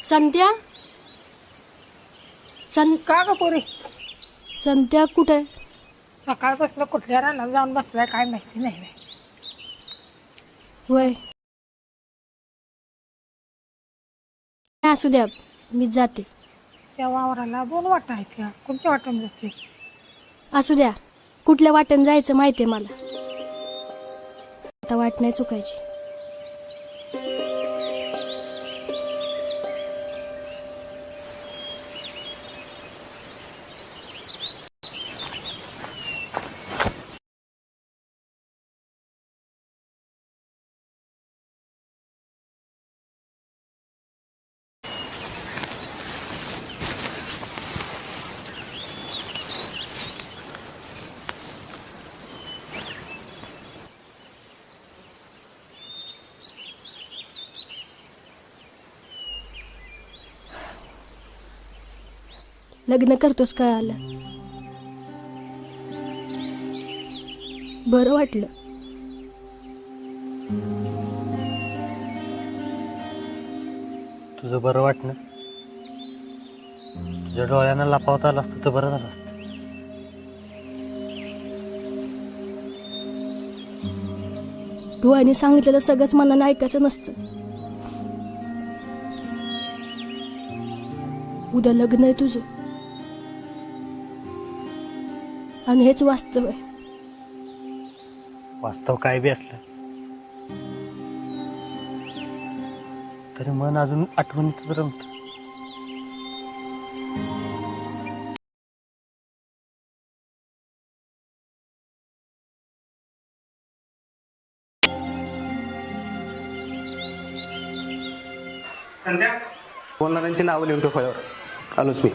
संध्या का ग पोरी संध्या कुठे? सकाळपासून कुठल्या रानात जाऊन बसलाय काय माहिती नाही. वय असू द्या, मी जाते. त्या वावराला दोन वाटा आहेत का? कोणत्या वाटून जाते? असू द्या, कुठल्या वाटेन जायचं माहितीये मला. आता वाट नाही चुकायची. लग्न करतोस काय आलं? बरं वाटलं. तुझं बरं वाटणं तुझ्या डोळ्यांना लपावता आलं असतं तर बरं झालं असतं. डोळ्याने सांगितलेलं सगळंच मनाने ऐकायचं नसतं. उद्या लग्न आहे तुझं आणि हेच वास्तव आहे. वास्तव काय बी असलं तरी मन अजून आठवणीतच रमत. संध्या बोलणाऱ्यांची नावं लिहून ठेव फळ्यावर. आलोच मी.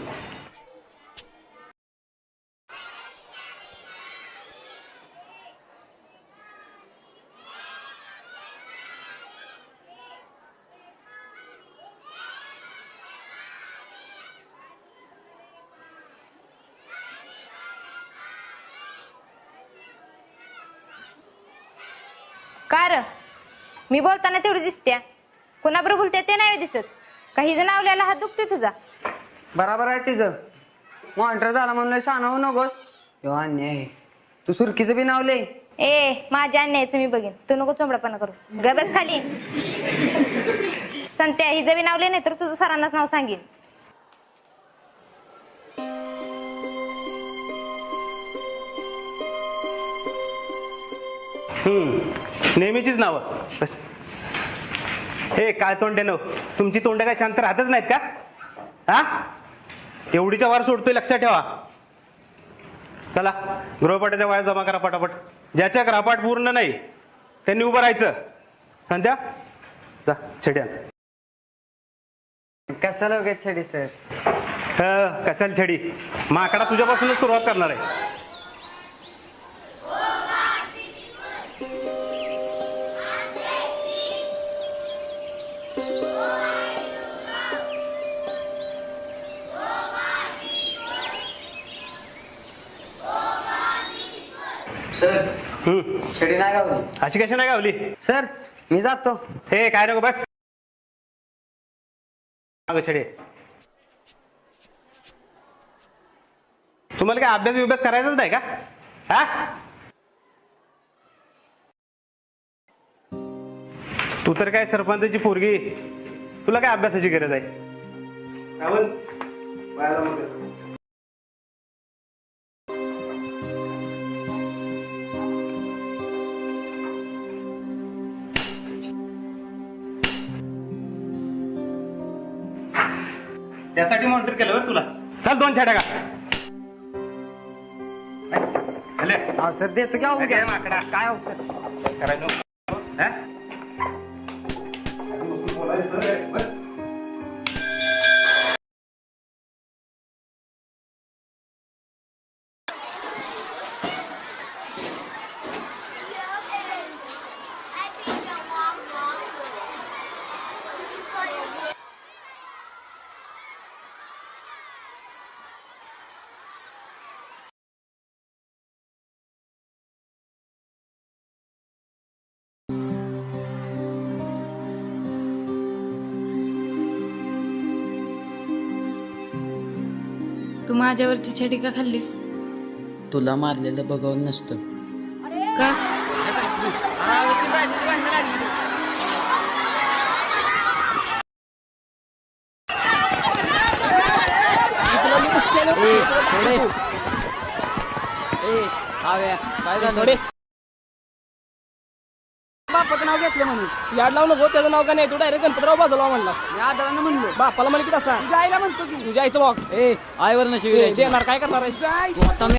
कार मी बोलताना तेवढी दिसत्या, कुणाबरोबर बोलते ते नाही दिसत. काही जण नावल्याला हात दुखतोय तुझा. बराबर आहे तिचं. मॉनिटर झाला म्हणलं शान होऊ नकोस. ह्यो अन्याय आहे. तू सुरकीचं बी नाव लय. ए माझ्या अन्यायचं मी बघेन, तू नको चोंबडापणा करूस. गबस खाली. संत्या ही जवी नावले नाही तर तुझं सरांनाच नाव सांगेन. नेहमीचीच नावं. बस. हे काय तोंडे नव, तुमची तोंड काय शांत राहतच नाहीत का? हा, एवढीच्या वार सोडतोय, लक्षात ठेवा. चला गृहपाठाच्या वया जमा करा पटापट. ज्याच्या ग्रहपाठ पूर्ण नाही त्यांनी उभं राहायचं. संध्या जा छड्या. कशाला वगैरे छडी सर? कशाला छडी? माकडा तुझ्यापासूनच सुरुवात करणार आहे. सर छडी नाही गावली. अशी कशी नाही गावली? सर मी जातो. हे काय नको बस. छडे, तुम्हाला काय अभ्यास विभ्यास करायचाच नाही का? हा, तू तर काय सरपंचाची पोरगी, तुला काय अभ्यासाची गरज आहे? त्यासाठी मॉनिटर केलं बरं तुला. चल 2 छड्या का. सर देतो की अहो. माकडा काय औषध करायचं? तू माझ्यावरची छडी का खाल्लीस? तुला मारलेलं बघवलं नसतं. का? काय झालं? बापाचं नाव घेतलं म्हणून याड लावू नको, त्याचं नाव का नाही, तू डायरेक्ट गणपतराव बाजूला म्हणलास. मी आदरानं म्हणलो. बापाला म्हणे की तसा जायला म्हणतो की तुझ्या आईचं वाक ए आईवर नशी विरायची. देणार, काय करणार आहेस? तू आता मी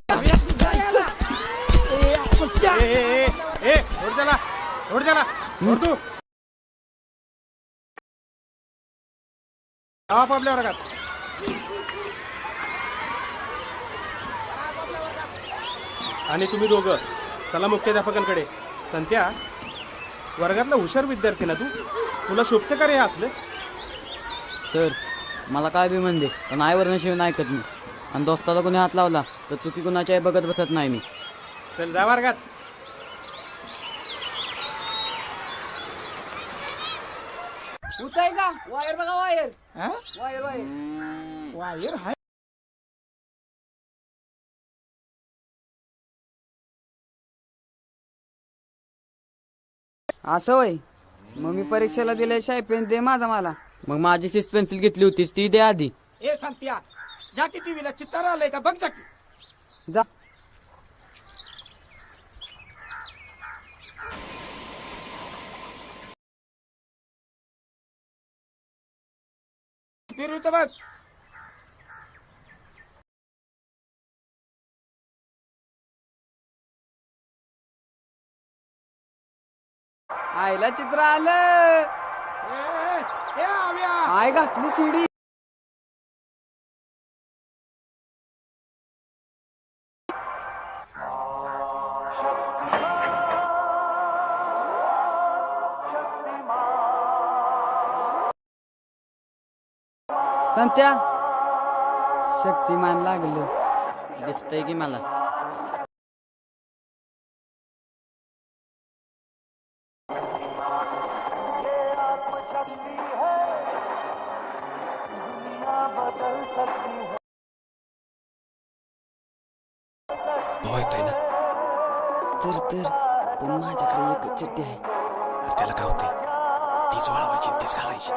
आपल्या वर्गात आणि तुम्ही दोघं चला मुख्याध्यापकांकडे. संत्या, वर्गातला हुशार विद्यार्थी ना तू, तुला शोभते का रे हे असलं? सर मला काय बी म्हणते, पण आईवर नशी ऐकत मी. आणि दोस्ताला कोणी हात लावला तर चुकी कुणाची आई बघत बसत नाही मी. चल जा वर्गात. उताय का वायर बघा, वायर वायर वायर वायर हाय. असं वय. मग मी परीक्षेला दिले शायपेन दे माझा मला. मग माझी सिस पेन्सिल घेतली होतीस ती दे आधी. ए सांगत्या, जा की टीव्हीला चित्तर आलंय का बघ, जा की. जा. फिरू तर बघ. आईला चित्र आलं. ए आव्या, आय घातली शिडी. संत्या, शक्तिमान लागलं. दिसतंय की मला. तर पण माझ्याकडे एकच चिठ्ठी आहे. त्याला काय होते? तीच वळवायची आणि तीच घालायची.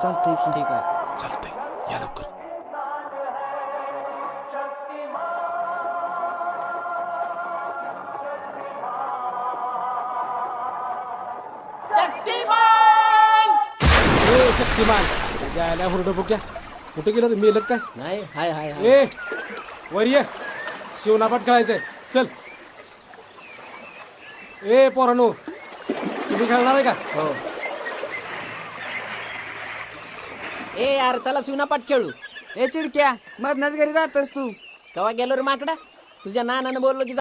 चालतंय की. ठीक आहे. चालतंय, या लवकर. शक्तिमान जायला हुरडं बुक्या. कुठे गेलं रे, मेलक काय? नाही हाय हाय ए वर ये, शिवनापाट खेळायचंय, चल. ए पोरानो, तुम्ही खेळणार आहे का? हो. ए यार चला शिवनापाट खेळू. ए चिडक्या, मधनच घरी जातस तू. केव्हा गेलो रे माकडा? तुझ्या नानानं बोललो की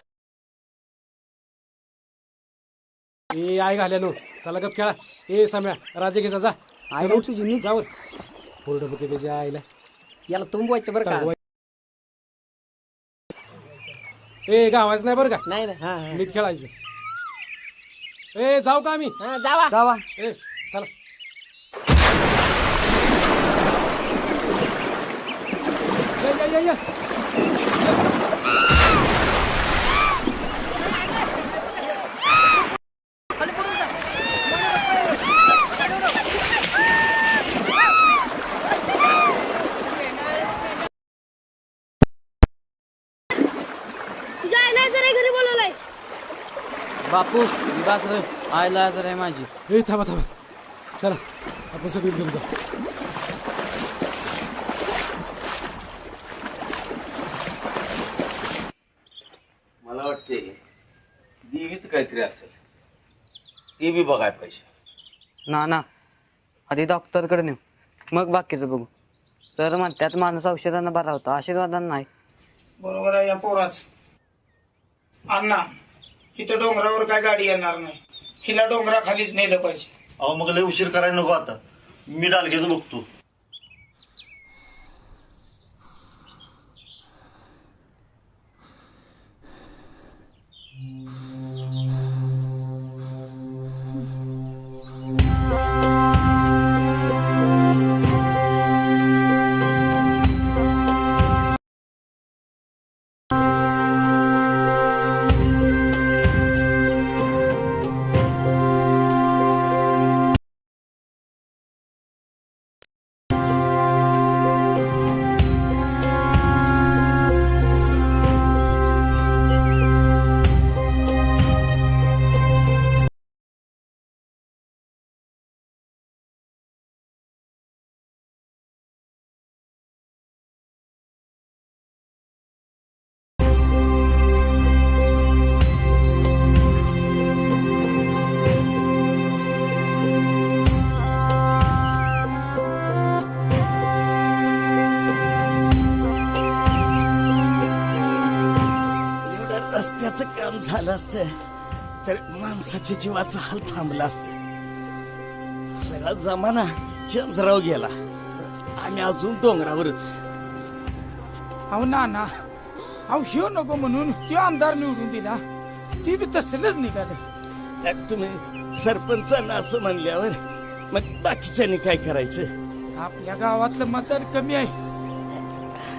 ए आई घाल्यानो, चला गप खेळा. ए सम्या, राजे घे जा. आई चल, उठ. तुझी नीट. जावर हुरडं बुके त्याच्या आईला. याला तुंबवायचं बरं का? ए गावायचं नाही बरं का, नाही ना. हा हा. नीट खेळायचं. ए जाऊ का आम्ही? हा जावा. जावा. ए चला. या. बापू विकास रे, आईला आजार आहे माझी. ए थांबा, चला आपण सगळीच घेऊन जाऊ. मला वाटते देवीच काहीतरी असेल, ते बी बघायला पाहिजे. ना आधी डॉक्टरकडे नेऊ मग बाकीचं बघू. सर म्हणतात माणूस औषधांना बरा होता, आशीर्वादांना नाही. बरोबर आहे या पोराच. अण्णा इथं डोंगरावर काय गाडी येणार नाही, हिला डोंगराखालीच नेलं पाहिजे. अहो मग लय उशीर करायला नको आता, मी डालगेच बघतो. रस्त्याचं काम झालं असतं तर माणसाच्या जीवाचा हाल थांबला असत. सगळा जमाना चंद्राव गेला, आम्ही अजून डोंगरावरच. अहो ना अहो ह्यो नको म्हणून त्यो आमदार निवडून दिला, ती बी तसलंच निघालं. तुम्ही सरपंचांना असं म्हणल्यावर मग बाकीच्यांनी काय करायचं? आपल्या गावातलं मतदार कमी आहे,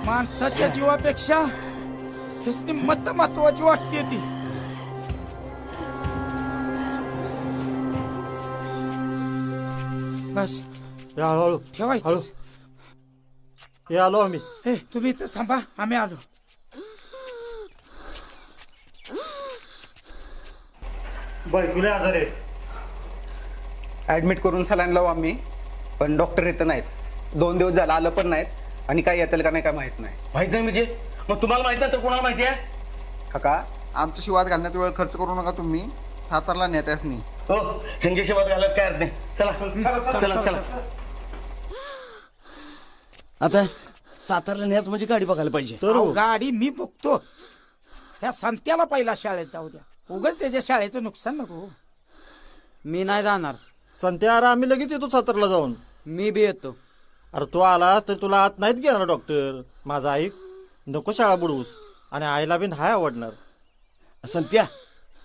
माणसाच्या जीवापेक्षा हेच मत महत्वाची वाटते ती. बस हळूहळू ठेवायचं. हे आलो आम्ही. हे तुम्ही इथं थांबा, आम्ही आलो. बायकुले आजार आहे. ऍडमिट करून सलाईन लावू आम्ही, पण डॉक्टर येत नाहीत. 2 दिवस झाला आलं पण नाहीत, आणि काय येतील का नाही काय माहित नाही. माहित नाही म्हणजे मग तुम्हाला माहित नाही तर कोणाला माहिती आहे? काका आमच्या शिवात घालण्यात वेळ खर्च करू नका तुम्ही, सातारला नेत्यास नाही. हो ह्यांच्या शिवाय घालत काय अर्थ नाही. चला चला. आता सातारला न्यायचं म्हणजे गाडी बघायला पाहिजे. अहो, गाडी मी बघतो, ह्या संत्याला पहिला शाळेत जाऊ द्या, उगाच त्याच्या शाळेचं नुकसान नको. मी नाही जाणार. संत्या अरे आम्ही लगेच येतो सातारला जाऊन. मी बी येतो. अरे तू आलास तर तुला आत नाहीत घेणार डॉक्टर. माझा ऐक, नको शाळा बुडवूस, आणि आईला बी नाही आवडणार. संत्या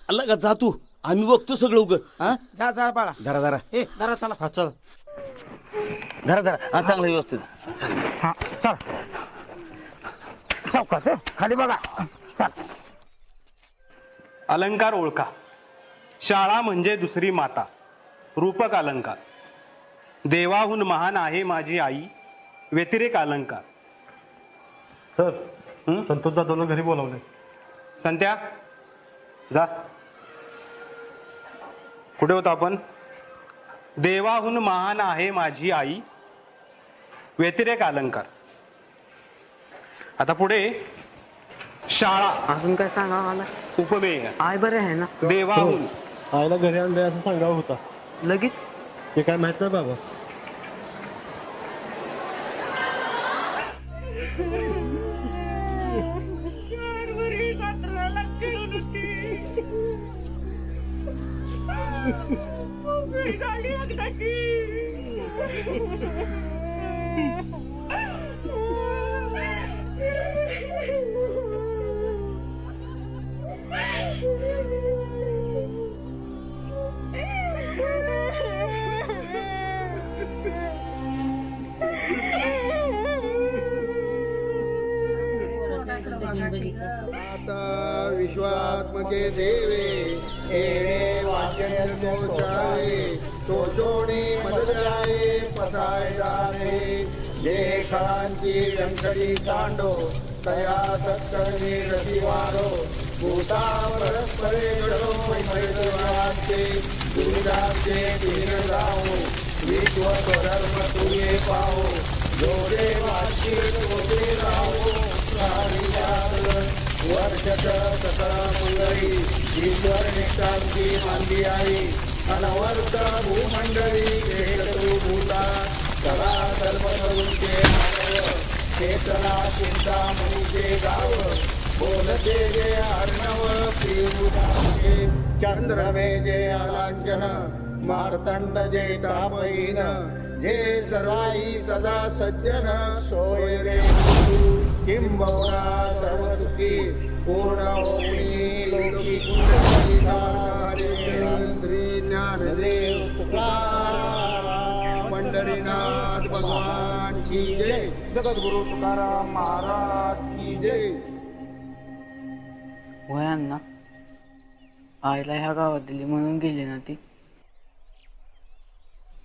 अल्ला का जा तू, आम्ही बघतो सगळं उघड. हा जा जा बाळा, जरा जरा ए जरा चला. हा चल. धरा हा चांगलं व्यवस्थित. हा चल, सावकाश खाली बघा. चल. अलंकार ओळखा. शाळा म्हणजे दुसरी माता, रूपक अलंकार. देवाहून महान आहे माझी आई, व्यतिरेक अलंकार. सर संतोष जाधवला घरी बोलावले. संत्या जा. कुठे होतो आपण? देवाहून महान आहे माझी आई, व्यतिरेक अलंकार. आता पुढे शाळा. अजून काय सांगा मला? उपमेय. आय बरे आहे ना? देवाहून. आईला घरी आणलंय असं सांगावं होता. लगेच ते काय माहित नाही बाबा. विश्वात्मके देवे हे वाक्य तो जोडे मदराये पसाय जाणे जे खांची रंगडी कांडो तया सत्कर्मी रतिवारो भूता परस्परे जडो मैत्रवाचे दुर्गाचे तीन जाओ विश्व धर्म तुये पाहो जोडे वाची होते राहो वर्ष सकळ मंगळी ईश्वर निष्ठांची मानली आहे अनवर्त भूमंडळी केतू भूता सदा सर्वते केतला चिंतामणीचे गाव बोलते जे अर्णव प्रियुदाचे चंद्रमे जे अलांजन मार्तंड जे तापहीन जे सदाई सदा सज्जन सोय रे किंबहुना सर्वसुखी पूर्ण होई लोकी श्री ज्ञानदेव तुकाराम पंढरीनाथ भगवान की जय जगद्गुरु तुकाराम महाराज की जय. वयांना आईला ह्या गावात दिली म्हणून गेली ना ती.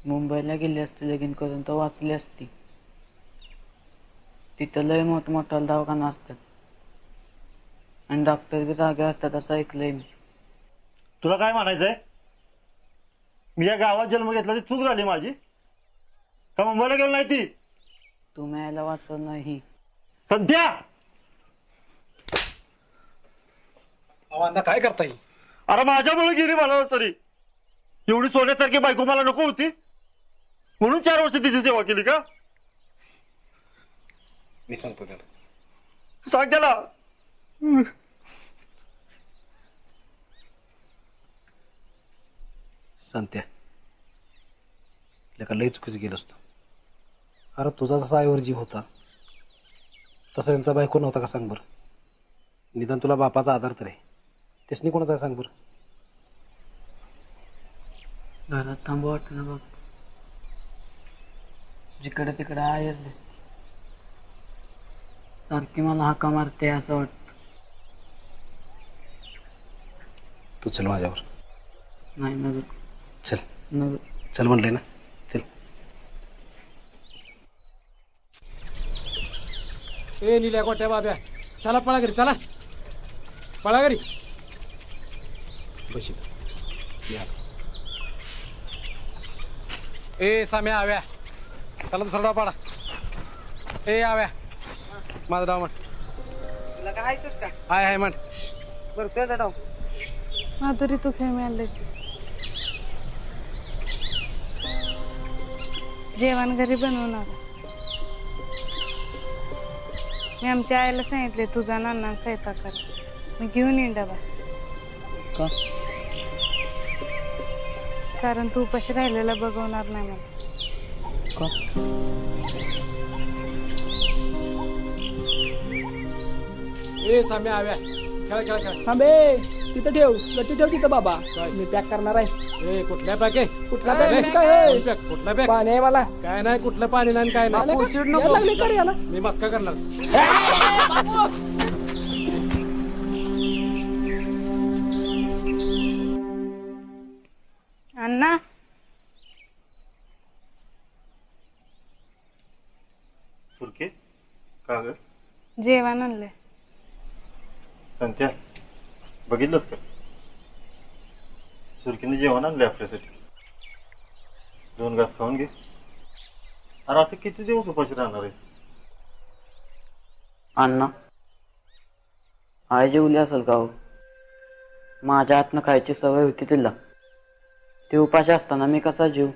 मुंबईला गेली असती लगीन करून तर वाचली असती. तिथं लय मोठमोठा दवाखाना असतात आणि डॉक्टर बी जागे असतात असं ऐकलंय मी. तुला काय म्हणायचंय? मी या गावात जन्म घेतला ती चूक झाली माझी का? मुंबईला गेलो नाही ती? तुम्ही यायला वाचवलं नाही. सध्या अण्णा काय करता येईल? अरे माझ्यामुळे गेली मला तरी. एवढी सोन्यासारखी बायको मला नको होती म्हणून 4 वर्ष तिची सेवा केली का? मी सांगतो त्याला. सांग त्याला. सांगत्या लेका लई चुकीचं केलं असतं. अरे तुझा जसा आईवर जीव होता तसा त्यांचा बायको नव्हता का सांग बरं? निदान तुला बापाचा आधार तर आहे. त्यासनी कोणाचा आहे सांग बरं? घरात थांबू वाटत ना बघ. जिकडे तिकडे आयच दिसते. सारखी मला हाका मारते असं वाटत. तू चल माझ्यावर. नाही नग चल नग चल म्हणलंय ना. चल. ए निल्या गोट्या बाब्या चला पळा घरी. चला पळा घरी. बशी ए साम्या आव्या चला दुसरा डाव पाडा. ए आव्या माझा डाव म्हण. तुला काय का हाय हाय म्हण. बरं तुझा डाव. माधुरी तू खेळ मिळाले. जेवण घरी बनवणार. मी आमच्या आईला सांगितले तुझा नाना स्वयंपाक कर. मी घेऊन येईन डबा. का? कारण तू उपाशी राहिलेला बघवणार नाही मला. का? ए साम्या आव्या खेळा खेळा खेळा. थांबे तिथं ठेव. गट्टी ठेव तिथं बाबा. मी पॅक करणार आहे. ए कुठल्या पॅक आहे? कुठला पॅक काय आहे? कुठला पॅक? पाणी आहे मला. काय नाही कुठलं पाणी नाही काय नाही. यायला लागली तर याला. मी मस्का करणार. अण्णा सुरके का ग? जेवण आणलंय. संत्या बघितलंस का? सुरकीने जेवण आणलंय आपल्यासाठी. 2 घास खाऊन घे. अरे असं किती दिवस उपाशी राहणार आहेस? अण्णा आई जेवली असेल का हो? माझ्या हातनं खायची सवय होती तिला. ती उपाशी असताना मी कसा जीव?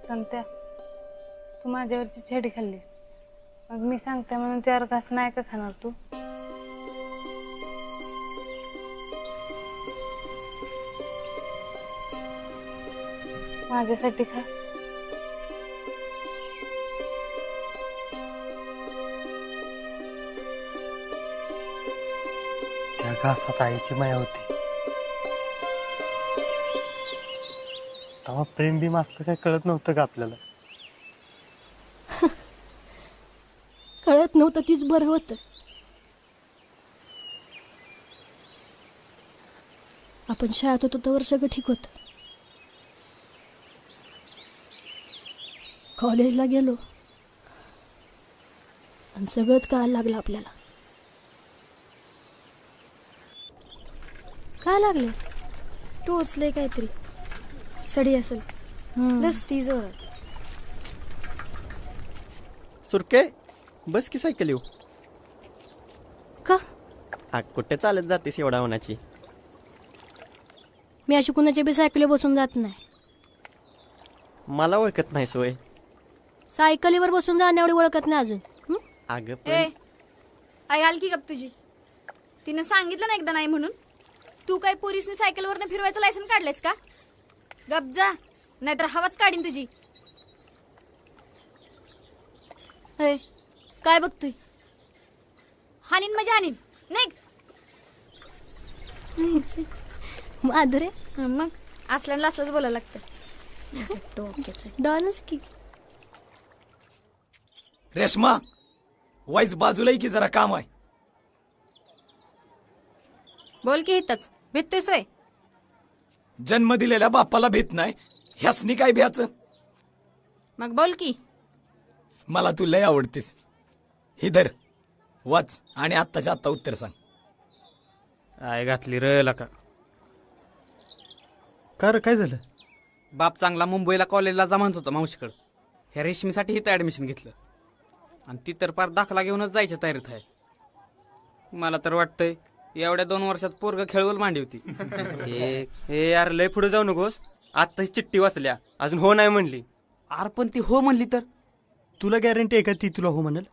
सांगत्या तू माझ्यावरची छेडी खाल्ली. मग मी सांगते म्हणून 4 घास नाही का खाणार तू? माझ्यासाठी खा. त्या घासात आईची माया होती. तेव्हा प्रेम बी मागचं काय कळत नव्हतं का आपल्याला? कळत नव्हतं तीच बरं होतं. आपण शाळेत होतो तर सगळं ठीक होतं. कॉलेजला गेलो आणि सगळंच कळायला लागलं आपल्याला. काय लागलं? टोचले काहीतरी. सडी असेल. लसती जोरात. सुरके बस की सायकल येऊ का कुठे चालत जातेस एवढा होण्याची मी अशी कुणाच्या बी सायकलीवर बसून जात नाही. मला ओळखत नाही सोय सायकलीवर बसून जाण्या एवढी ओळखत नाही अजून. अगं ए पण आई आल की गप तुझी. तिनं सांगितलं ना एकदा नाही म्हणून. तू काय पोरीसने सायकलवरनं फिरवायचं लायसन काढलेस का? गप जा, नाहीतर हवाच काढीन तुझी. हे काय बघतोय? हानीन म्हणजे हानीन नाही. माधुरे मग असल्याला असंच बोलायला लागतं. डोक्याचं डॉनच की. रेश्मा वाईज बाजूला की जरा काम आहे. बोल की इथंच भेटतोय सोय. जन्म दिलेल्या बापाला भीत नाही, ह्यासनी काय भ्याचं? मग बोल की. मला तू लय आवडतेस. ही धर वाच आणि आत्ताच्या आत्ता उत्तर सांग. आय घातली र का. काय झालं? बाप चांगला मुंबईला कॉलेजला जा म्हणत होता मावशीकडं. ह्या रेशमीसाठी इथं ऍडमिशन घेतलं आणि ती तर पार दाखला घेऊनच जायच्या तयारीत आहे. मला तर वाटतंय एवढ्या 2 वर्षात पोरग खेळवल मांडी होती. हे यार लय पुढे जाऊ नकोस. आत्ताच चिठ्ठी वाचल्या अजून हो नाही म्हणली. अरे पण ती हो म्हणली तर तुला गॅरंटी आहे का ती तुला हो म्हणेल?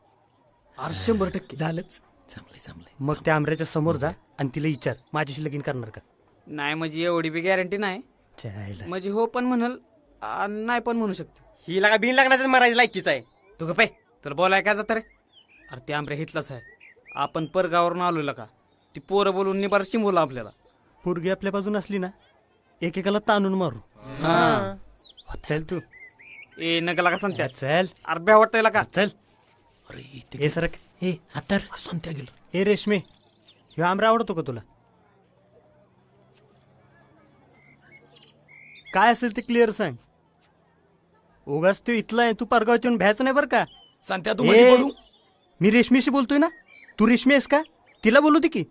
अरे 100% झालंच. जमलंय मग त्या आमऱ्याच्या समोर जा आणि तिला विचार माझ्याशी लगीन करणार का. नाही म्हणजे एवढी बी गॅरंटी नाही. चायला. म्हणजे हो पण म्हणल नाही पण म्हणू शकते. ही लागा बिन लागण्याचं मरायची लायकीच आहे. तू गप्प आहे. तुला बोलाय काय जातं रे? अरे ते आमरे हितलाच आहे. आपण परगावरून आलो का ती पोरं बोलून निबार शिंबवलं आपल्याला. पोरगी आपल्या बाजून असली ना एकेकाला ताणून मारू. चल तू. ए नका का सांगत्या. चल. अरे ब्या वाटतंय का. चल. हे सरक. हे आता संत्या गेलो. हे रेशमे ह्यो आमरा आवडतो का तुला? काय असेल ते क्लिअर सांग. उगाच तू इथला आहे, तू परगावची भ्यायचं नाही बरं का. सांगत्या तू मध्ये बोलू. मी रेशमीशी बोलतोय ना. तू रेशमी आहेस का? तिला बोलू दे की.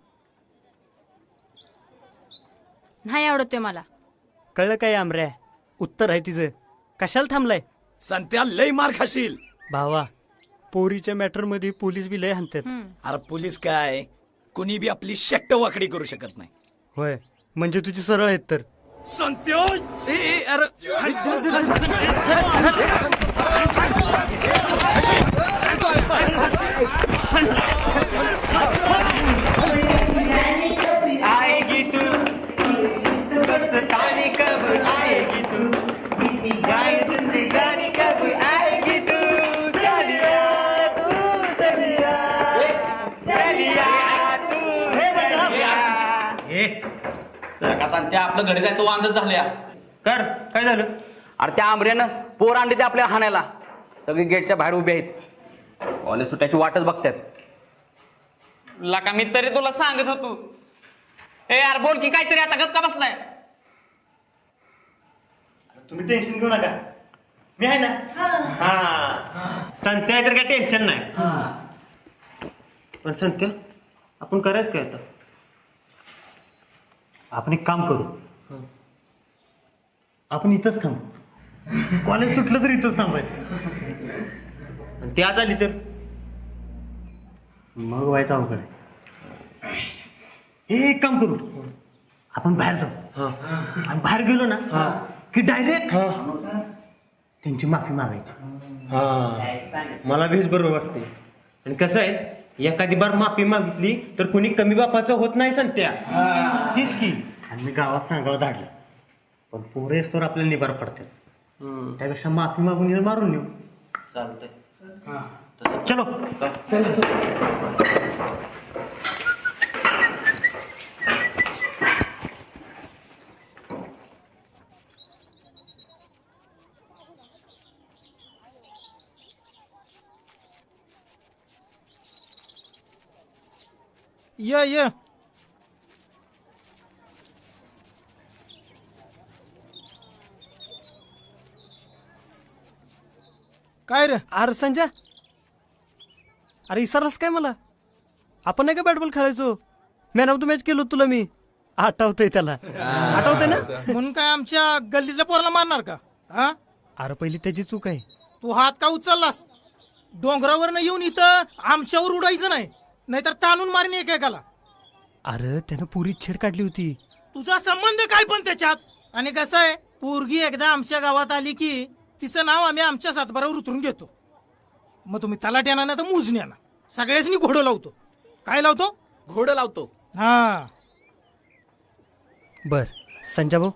नाही आवडतोय मला. कळलं काय आमऱ्या? उत्तर आहे तिचं. कशाला थांबलाय? सांगत्या लय मार खाशील. भावा पोरीच्या मॅटर मध्ये पोलीस बी लय हाणतात. अरे पोलीस काय कुणी बी आपली शक्ट वाकडी करू शकत नाही. होय म्हणजे तुझी सरळ आहेत तर. संत्यो आएगी तू बस्तानी कब आएगी तू जाए जिंदगानी कब आएगी तू चलिया तू चलिया चलिया तू चलिया. का सांगते आपलं घरी जायचं वांदच झाल्या. कर काय झालं? अरे त्या आंबऱ्यानं पोर आणली ते आपल्या हाणायला. सगळी गेटच्या बाहेर उभी आहेत. कॉलेज सुटायची वाटच बघतात. लका मी तरी तुला सांगत होतो. ए यार बोल की काहीतरी. आता गप का बसलाय? तुम्ही टेन्शन घेऊ नका, मी आहे ना. हा संत्या तर काय टेन्शन नाही. पण संत्या आपण करायचं काय आता? आपण एक काम करू. आपण इथंच थांबू. कॉलेज सुटलं तर इथंच थांबायचं. आणि ती आज आली तर मग व्हायचं अवघड आहे. हे एक काम करू, आपण बाहेर जाऊ. आणि बाहेर गेलो ना की डायरेक्ट त्यांची माफी मागायची. मला बीच बरोबर वाटते. आणि कसं आहे एखादी बार माफी मागितली तर कुणी कमी बापाचं होत नाही संत्या. तीच की. आणि मी गावात सांगावं धाडलं पण पोरेस तर आपल्याला निबार पडतात. त्यापेक्षा माफी मागून मारून नेऊ. चालतंय. चलो. ये काय रे? अरे संजय, अरे इसरलास काय मला? आपण नाही का बॅटबॉल खेळायचो? मॅन ऑफ द मॅच केलो तुला मी. आठवतंय त्याला. आठवतंय ना? म्हणून काय आमच्या गल्लीतल्या पोराला मारणार का? हा अरे पहिली त्याची चूक आहे. तू हात का उचललास? डोंगरावरनं येऊन इथं आमच्यावर उडायचं नाही, नाहीतर ताणून मारीन एकेकाला. अरे त्यानं पुरी छेड काढली होती. तुझा संबंध काय पण त्याच्यात? आणि कसं आहे, पोरगी एकदा आमच्या गावात आली की तिचं नाव आम्ही आमच्या सातबारावर उतरून घेतो. मग तुम्ही तलाट येणार ना तर मोजणी आणा, सगळ्यासनी घोडं लावतो. काय लावतो? घोडं लावतो. हा बर संजय भाऊ,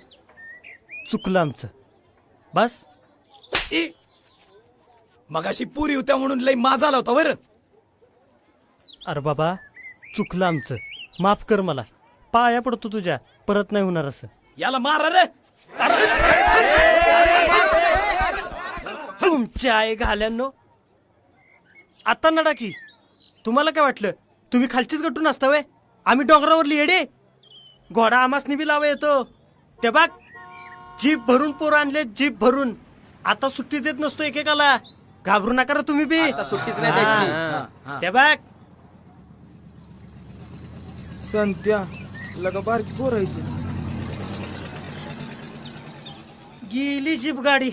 चुकलं आमचं, बस. मगाशी पुरी होत्या म्हणून लई माझा आला होता बरं. अरे बाबा, चुकलं आमचं, माफ कर मला, पाया पडतो तुझ्या, परत नाही होणार असं. याला मारा रे. तुमच्या आई घाल्यांनो, आता नडा की. तुम्हाला काय वाटलं तुम्ही खालचीच गटून असता वे? आम्ही डोंगरावरली येडे? घोडा आमासनी बी लावा येतो. ते बघ, जीप भरून पोरं आणले, जीप भरून. आता सुट्टी देत नसतो एकेकाला, घाबरू नका रे तुम्ही बी. सुट्टीच नाही द्यायची. ते बघ, संत्या लगा बारकी पोर आहे ती. गेली जीप गाडी.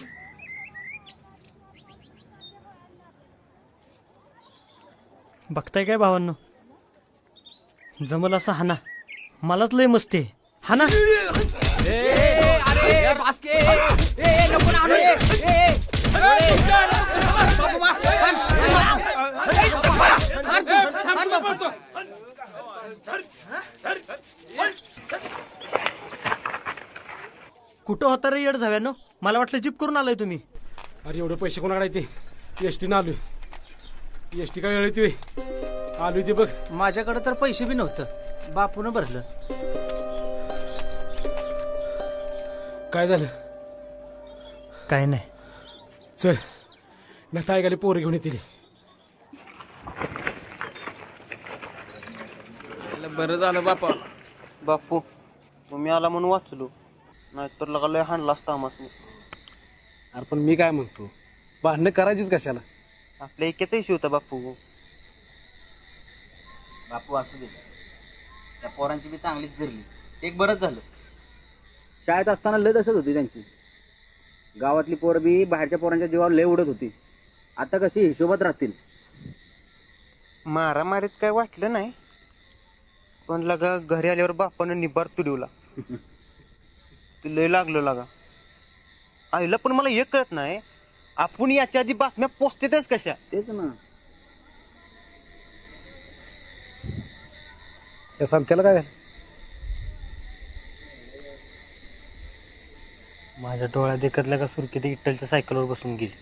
बघताय काय भावांनो, जमल असं हाना, मलाच लय मस्ती आहे. हाना. कुठं होता रे येड झाव्यानो? मला वाटलं जीप करून आलाय तुम्ही. अरे एवढे पैसे कोणाकडे ते? एसटी ना आलोय. एसटी काय वेळ येते? आलोय ते बघ. माझ्याकडे तर पैसे बी नव्हतं, बापून भरलं. काय झालं? काय नाही. चल ना, ताई गाली पोरं घेऊन येतील. बरं झालं बापा. बापू तुम्ही आला म्हणून वाचलो, नाहीतर लगा लय हाणला असता आम्हाला. अरे पण मी काय म्हणतो, भांडणं करायचीच कशाला? आपल्या इक्यातही शिवता बापू. बापू असू दे, त्या पोरांची बी चांगलीच धरली. एक बरंच झालं. शाळेत असताना लय तसंच होती त्यांची. गावातली पोरं बी बाहेरच्या पोरांच्या जीवावर लय उडत होती. आता कशी हिशोबात राहतील. मारामारीत काय वाटलं नाही, पण लगा घरी आल्यावर बापानं निबार तुडवला. ते लय लागलं लगा. आईला पण मला एक कळत नाही, आपण याच्या आधी बातम्या पोचतेच कशा? तेच ना. त्या संत्याला काय? माझ्या डोळ्यात देखत लगा सुरकी ते इट्टलच्या सायकलवर बसून गेली.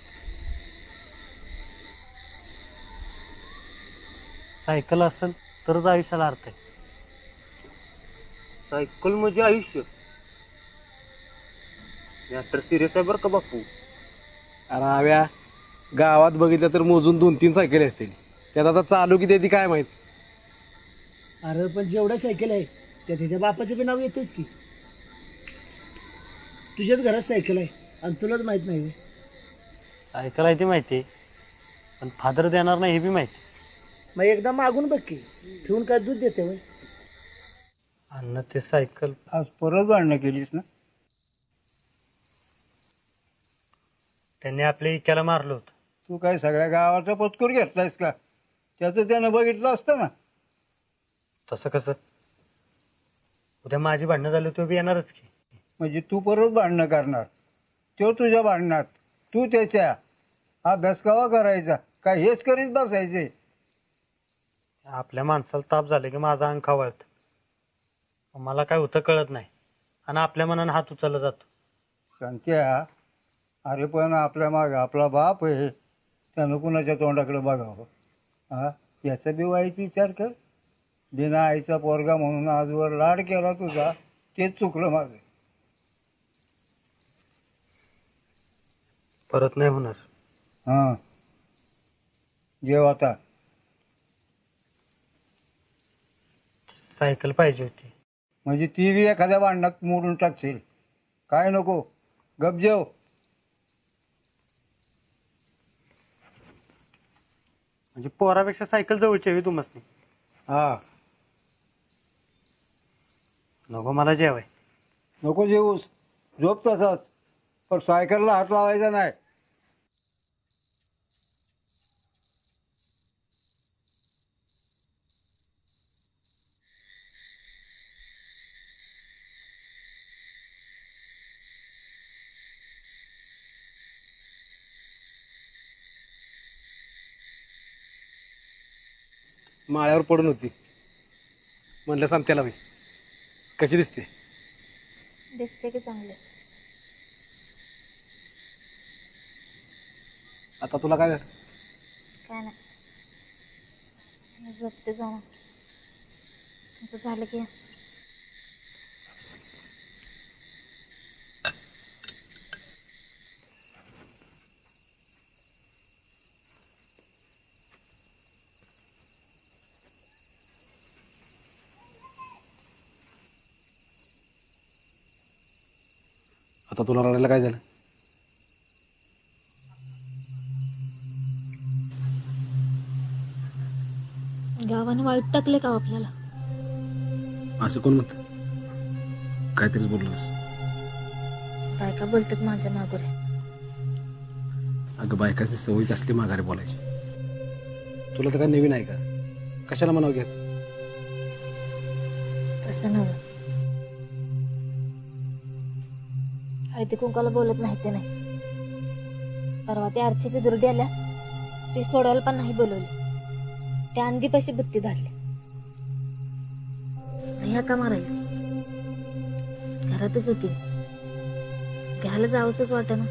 सायकल असेल तरच आयुष्याला अर्थ आहे. सायकल म्हणजे आयुष्य. तर सिरियस आहे बरं का बापू. अरे आव्या, गावात बघितलं तर मोजून 2-3 सायकली असतील. त्यात आता चालू किती ती काय माहित. अरे पण जेवढ्या सायकल आहे त्या त्याच्या बापाचं बी नाव येतेच की. तुझ्याच घरात सायकल आहे आणि तुलाच माहित नाही. सायकल आहे ती माहिती, पण फादर देणार नाही हे बी माहिती. मग एकदा मागून बघ की, ठेवून काय दूध देते वय? अन्न ते सायकल. आज परत भांडणं केलीस ना? त्यांनी आपल्या इक्याला मारलं होतं. तू काय सगळ्या गावाचा पत्कूर घेतलायस का? त्याचं त्यानं बघितलं असतं ना. तसं कसं? उद्या माझी भांडणं झाली तो बी येणारच की. म्हणजे तू परत भांडणं करणार? तो तुझ्या भांडणात, तू त्याच्या. अभ्यास कवा करायचा? काय हेच करीत बसायचे? आपल्या माणसाला ताप झाले की माझा अंग खवळत. मला काय होतं कळत नाही, आणि आपल्या मनानं हात उचलला जातो. संत्या, अरे पण आपल्या माग आपला बाप आहे, त्यानं कुणाच्या तोंडाकडे बघावं? हा, याचा बी वाईट विचार कर. बिना आईचा पोरगा म्हणून आजवर लाड केला तुझा, तेच चुकलं माझं. परत नाही होणार. हा, जेव आता. सायकल पाहिजे होती. म्हणजे ती बी एखाद्या भांडणात मोडून टाकशील. काय नको, गप जेव. म्हणजे पोरापेक्षा सायकल जवळची हवी तुम्हाला? हा, नको मला जेवाय. नको जेवूस, झोप तसाच, पण सायकलला हात लावायचा नाही. माळ्यावर पडून होती. म्हणलं सांगत्याला बाई कशी दिसते. दिसते की चांगले. आता तुला काय झालं? काय नाही, मी झोपते जाऊन. तुमचं झालं की आता तुला रडायला काय झालं? गावानं वाळत टाकले का आपल्याला? असं कोण म्हणत? काहीतरीच बोललोस. बायका बोलतात माझ्या मागोरे. अगं बायकाची सवयीच असली माघारी बोलायची. तुला तर काय नवीन आहे का? कशाला म्हणावं घ्यायचं? तसं नव्हे, हळदी कुंकाला बोलत नाही ते नाही. परवा त्या आरतीची दुर्डी आल्या, ती सोडवायला पण नाही बोलवली. त्या अंधीपाशी बुत्ती धाडली. नाही का मारायला घरातच होती. घ्यायला जावंसच वाटत ना.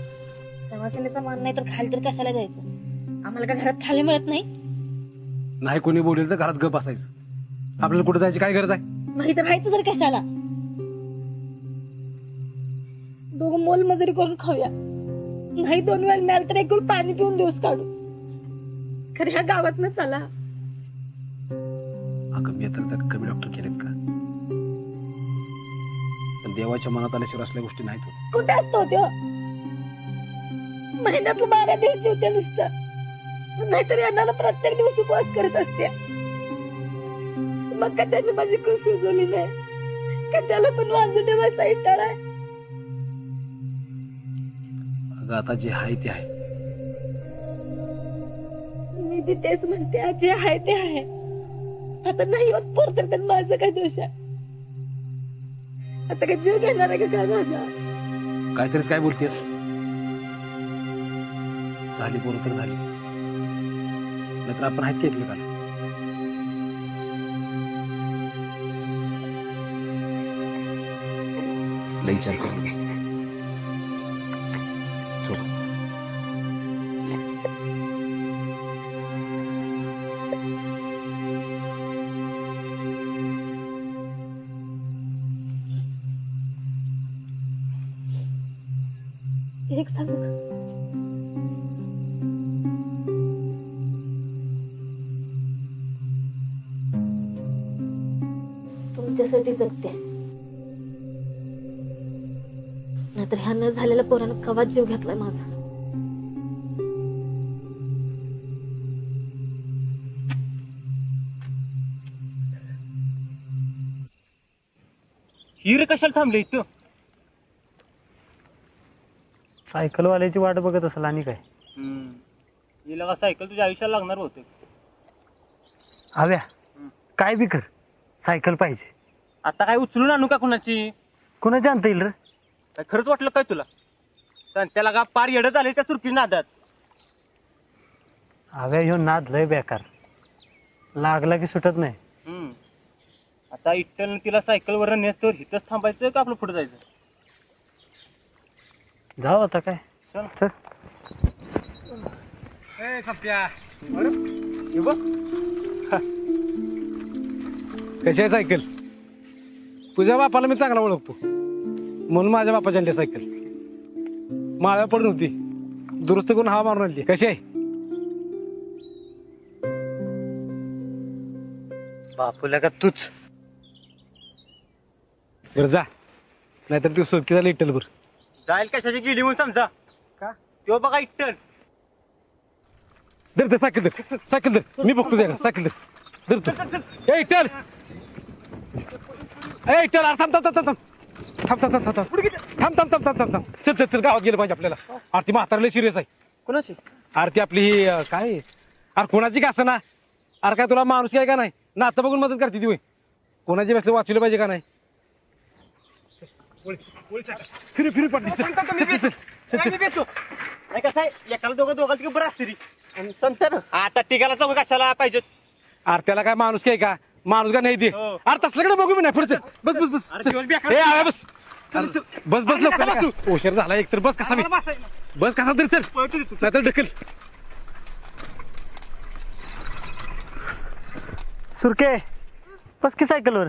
सवासनीचा मान नाही तर खाली तर कशाला जायचं? आम्हाला का घरात खाली मिळत नाही? नाही कोणी बोलेल तर घरात गप बसायचं. आपल्याला कुठे जायची काय गरज आहे? माहित राहायचं तर कशाला? दोघं मोलमजुरी करून खाऊया. नाही 2 वेळ मिळालं तर एक पाणी पिऊन दिवस काढू. खरं ह्या गावात न चला. अगं मी तर त्या कमी डॉक्टर केलेत का? पण देवाच्या मनात आल्याशिवाय असल्या गोष्टी नाहीत होत. कुठे असतो त्यो? महिन्यातलं 12 दिवस जेवते नुसतं. नाहीतर यांना प्रत्येक दिवस उपवास करत असते. मग का त्याची माझी खूप सुचवली नाही का? त्याला पण वाजू ठेवायचा इटाळा. अगं आता जे आहे ते आहे. मी बी तेच म्हणते, जे आहे ते आहे. आता नाही होत पोर तर माझं काय दोष आहे? आता काय जीव घेणार आहे का माझा? काहीतरीच काय बोलतेस? झाली पोरं तर झाली, नाहीतर आपण आहेच की एकमेकाला. लई विचार करू नकोस. चल. एक सांगू का? तुमच्यासाठी जगते, नाहीतर ह्या न झालेल्या पोरानं कवाच जीव घेतलाय माझा. हिर कशाला थांबले इथं? सायकलवाल्याची वाट बघत असेल आणि काय. हिला का सायकल तुझ्या आयुष्याला लागणार होतं. हव्या काय बी कर, सायकल पाहिजे. आता काय उचलून आणू का कुणाची? कुणाची आणता येईल रे? काय खरंच वाटलं काय तुला? त्याला का पार येडं झाले त्या चुरकी नादात. हव्या ह्यो नाद लय बेकार, लागला की सुटत नाही. आता इट्टल तिला सायकलवर नेसतोवर हिथंच थांबायचं का आपलं पुढे जायचं? जाऊ आता काय. चल. सत्या कशी आहे सायकल? तुझ्या बापाला मी चांगला ओळखतो म्हणून माझ्या बापाची आणली सायकल. माळ्या पडून होती, दुरुस्त करून हवा मारून आणली. कशी आहे? बापूला का तूच? बरं जा, नाहीतर तू सोडकी झाली इट्टल बर. जाईल कशाची गेली म्हणून समजा का? तो बघा इट्टल. धर धर सायकल धर, सायकल धर. मी बघतो त्याला. सायकल धर धर तू. ए इट्टल, ए इट्टल, अरे थांब थांब थांब थांब थांब थांब थांब थांब थांब थांब थांब थांब थांब थांब. चल चल चल, गावात गेलं पाहिजे आपल्याला. आरती म्हातारले सिरियस आहे. कोणाची आरती? आपली ही काय, अरे कोणाची का असं ना. अरे काय तुला माणूस काय का नाही? नातं बघून मदत करते ती होय. कोणाची बसले वाचवलं पाहिजे का नाही? फिरू फिरू पडली. नाही कसं आहे, एकाला दोघाला तिकडे बरं असते रे. आणि संतर आता तिघाला चौघ कशाला पाहिजेत? अरे त्याला काय माणूस काय का माणूस का नाही दे अरे तसल्याकडे बघू मी नाही पुढचं बस बस बस ए, आव्या, बस बस बस लवकर उशीर झाला एक तर बस कसा मी बस कसा तरी चल नाहीतर ढकल सुरके बस की सायकलवर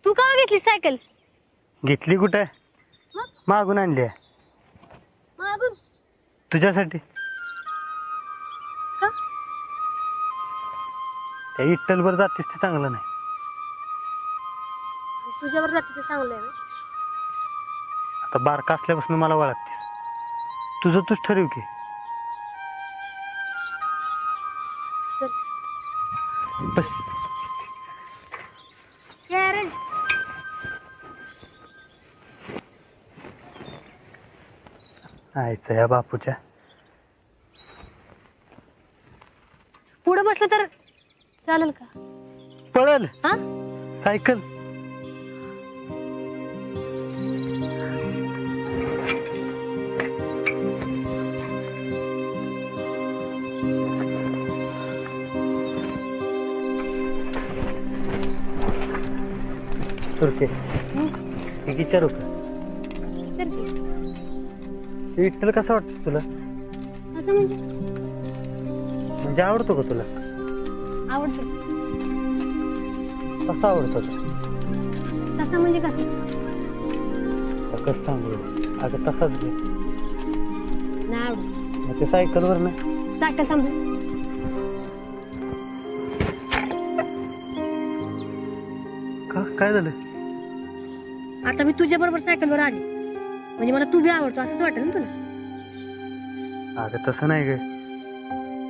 तू का घेतली सायकल घेतली कुठे मागून आणली आहे. मागून तुझ्यासाठी का? त्या इट्टलवर जातीस ते चांगलं नाही. तुझ्यावर जाते ते चांगलं आहे ना. आता बारका असल्यापासून मला वळखतेस तुझं तूच ठरव की चल बस गॅरेज आयचं या बापूच्या पुढे बसलं तर चालेल का? पळल हा सायकल सुरके एक विचारू का चल की. विठ्ठल कसं वाटतं तुला असं म्हणजे आवडतो का तुला आवडतं कसा आवडतो तो? तसं म्हणजे कसं कसं सांगू अगं तसाच घे नाही आवडत मग ते सायकलवर नाही सायकल थांबली का काय झालं आता मी तुझ्या बरोबर सायकलवर आली म्हणजे मला तू बी आवडतो असंच वाटेल ना तुला. अगं तसं नाही ग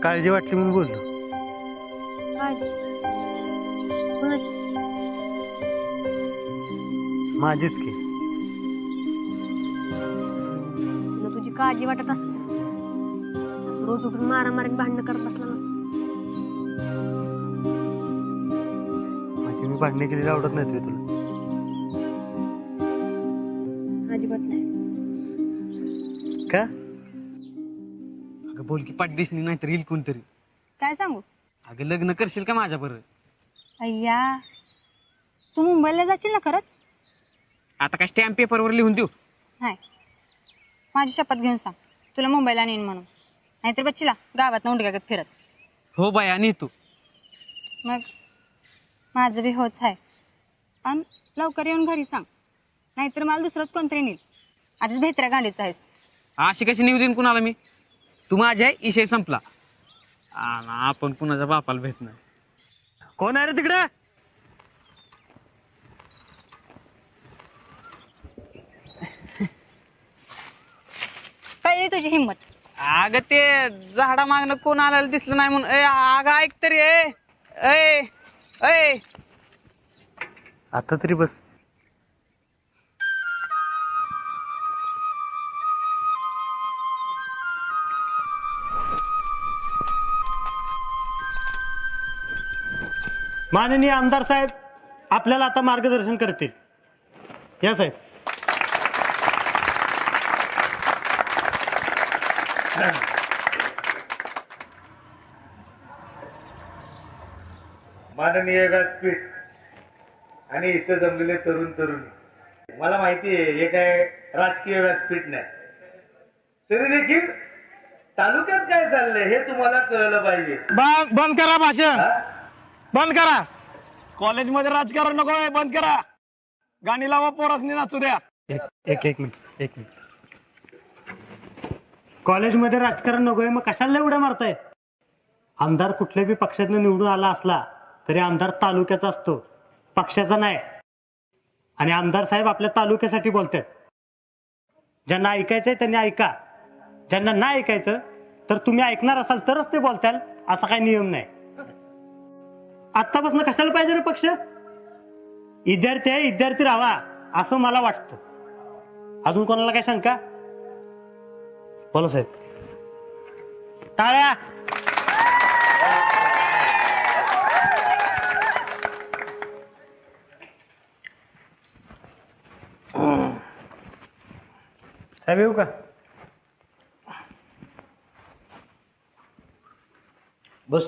काळजी वाटली म्हणून बोललो काळजी कोणाची? माझीच की तुला तुझी काळजी वाटत असते असं रोज उठून मारामारी भांडणं करत बसला नसतंस. माझी मी भांडणे केलेली आवडत नाही तुला अजिबात नाही. का अगं बोल की पाठ दिसली नाही तर येईल कोणतरी. काय सांगू? अगं लग्न करशील का माझ्या बरोबर? अय्या तू मुंबईला जाशील ना खरंच? आता काय स्टॅम्प पेपरवर लिहून देऊ? नाही माझी शपथ घेऊन सांग तुला मुंबईला नेईन म्हणून नाहीतर बच्चीला गावात उंडक्यागत फिरत. हो बाय आणि तू मग माझं बी होच आहे आणि लवकर येऊन घरी सांग नाहीतर मला दुसरंच कोणतरी नेईल. आधीच भेत्र्या गांडीचं आहेस. अशी कशी निवडीन कुणाला मी? तू माझ्या इशय संपला आपण कुणाच्या बापाला भेटणार. कोण आहे रे तिकडे? कळली तुझी हिंमत? अगं ते झाडा मागणं कोण आलेलं दिसलं नाही म्हणून अगं ऐक तरी ए आता तरी बस माननीय आमदार साहेब आपल्याला आता मार्गदर्शन करतील. या साहेब. माननीय व्यासपीठ आणि इथं जमलेले तरुण तरुणी मला माहिती आहे हे काय राजकीय व्यासपीठ नाही तरी देखील तालुक्यात काय चाललंय हे तुम्हाला कळलं पाहिजे. बंद करा भाषण बंद करा. कॉलेजमध्ये राजकारण नको आहे. बंद करा. गाणी लावा पोरासनी नाचू द्या. एक मिनिट कॉलेजमध्ये राजकारण नकोय मग कशाला एवढ्या मारताय? आमदार कुठल्याही पक्षातनं निवडून आला असला तरी आमदार तालुक्याचा असतो पक्षाचा नाही. आणि आमदार साहेब आपल्या तालुक्यासाठी बोलतात. ज्यांना ऐकायचंय त्यांनी ऐका ज्यांना नाही ऐकायचं तर तुम्ही ऐकणार असाल तरच ते बोलताल असा काही नियम नाही. आत्तापासून कशाला पाहिजे रे पक्ष? विद्यार्थी आहे विद्यार्थी राहावा असं मला वाटतं. अजून कोणाला काय शंका? बोला साहेब. टाळ्या. साहेब येऊ का? बस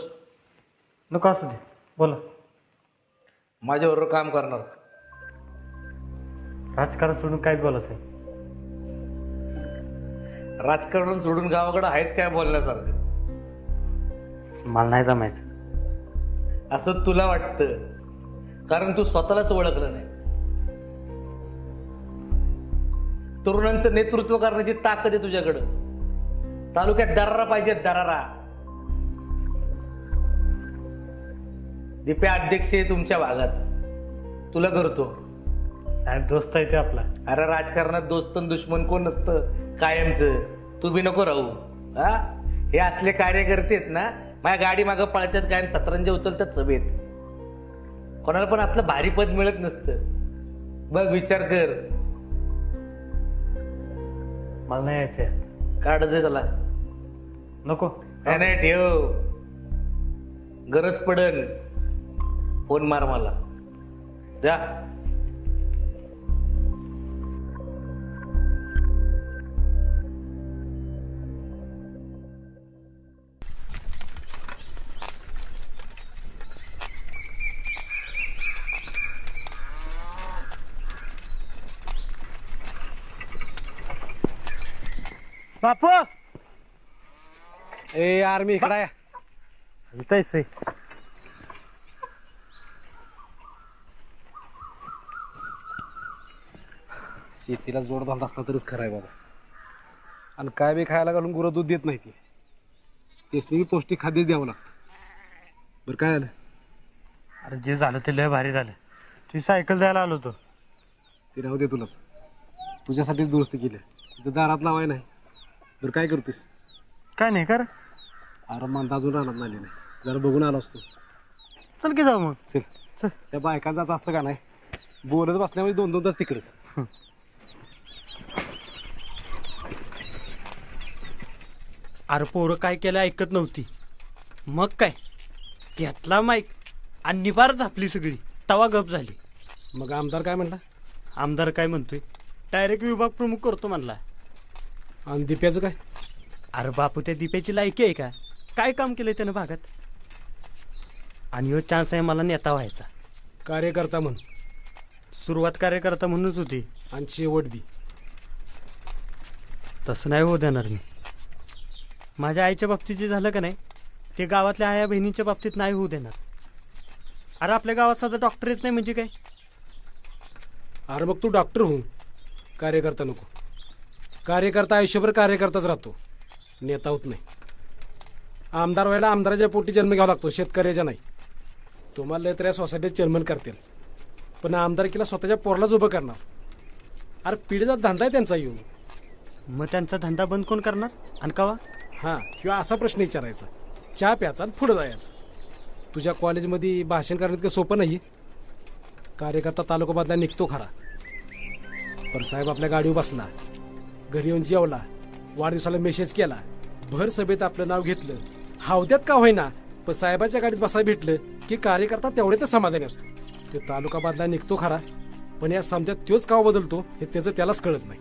नको असू दे, बोला. माझ्याबरोबर काम करणार. राजकारण सोडून काय बोलायचं आहे? राजकारण सोडून गावाकडे आहेच काय बोलण्यासारखं? मला नाही जमायचं. असं तुला वाटतं, कारण तू स्वतःलाच ओळखलं नाही. तरुणांचं नेतृत्व करण्याची ताकद आहे तुझ्याकडं. तालुक्यात दरारा पाहिजे, दरारा. दिप्या अध्यक्ष आहे तुमच्या भागात, तुला करतो. दोस्त आहे ते आपला. अरे राजकारणात दोस्त आणि दुश्मन कोण नसतं कायमचं. तू बी नको राहू. हा, हे असले कार्यकर्ते आहेत ना, माझ्या गाडी मागं पळतात कायम, सतरंजी उचलतात सभेत. कोणाला पण असलं भारी पद मिळत नसतं. बघ, विचार कर. मला नाही यायचंय. काढ दे त्याला. नको. नाही ठेव, गरज पडन फोन मार मला. जा. बापू, ए आर्मी इकडे इथंच आहे. शेतीला जोडधंदा असला तरच खरं आहे बाबा. आणि काय बी खायला घालून गुरं दूध देत नाही ती. तेच पौष्टिक खाद्य द्यावं लागतं. बरं काय झालं? अरे जे झालं ते लय भारी झालं. तुझी सायकल द्यायला आलो होतो. ते राहू दे, तुलाच तुझ्यासाठीच दुरुस्त केलं. तिथं दारात लावाय नाही. बरं काय करतोस? काय नाही कर. अरे म्हणता अजून राहणार नाही, जरा बघून आलो असतो. चल की जाऊ मग. चल. त्या बायकांचं असतं का नाही, बोलत बसल्यामुळे 2-2 तास तिकडेच. अरे पोरं काय केलं ऐकत नव्हती. मग काय घेतला माईक आणि निबार झापली सगळी. तवा गप झाली. मग आमदार काय म्हणला? आमदार काय म्हणतोय, डायरेक्ट विभाग प्रमुख करतो म्हणला. आणि दिप्याचं काय? अरे बापू, त्या दिप्याची लायकी आहे का? काय काम केलंय त्यानं भागात? आणि ह्यो चान्स आहे मला नेता व्हायचा. कार्यकर्ता म्हण. सुरुवात कार्यकर्ता म्हणूनच होती आणि शेवट बी. तसं नाही होऊ देणार मी. माझ्या आईच्या बाबतीत जे झालं का नाही, ते गावातल्या आया बहिणींच्या बाबतीत नाही होऊ देणार. अरे आपल्या गावात साधा डॉक्टर येत नाही म्हणजे काय? अरे मग तू डॉक्टर होऊन कार्यकर्ता नको. कार्यकर्ता आयुष्यभर कार्यकर्ताच राहतो, नेता होत नाही. आमदार व्हायला आमदाराच्या पोटी जन्म घ्यावा लागतो, शेतकऱ्याच्या नाही. तुम्हाला तर या सोसायटीत चेअरमन करतील, पण आमदारकीला स्वतःच्या पोरालाच उभं करणार. अरे पिढीचा धंदा आहे त्यांचा येऊन. मग त्यांचा धंदा बंद कोण करणार आणि कवा? हां, किंवा असा प्रश्न विचारायचा, चहा प्यायचा आणि पुढं जायचं. तुझ्या कॉलेजमध्ये भाषण करण्यात काही सोपं नाही. कार्यकर्ता तालुका बदला निघतो खरा, पण साहेब आपल्या गाडीवर बसला, घरी येऊन जेवला, वाढदिवसाला मेसेज केला, भर सभेत आपलं नाव घेतलं, हावद्यात का होईना पण साहेबाच्या गाडीत बसायला भेटलं की कार्यकर्ता तेवढे तर समाधानी असतो. ते तालुका बदला निघतो खरा, पण या समजात तोच का बदलतो हे त्याचं त्यालाच कळत नाही.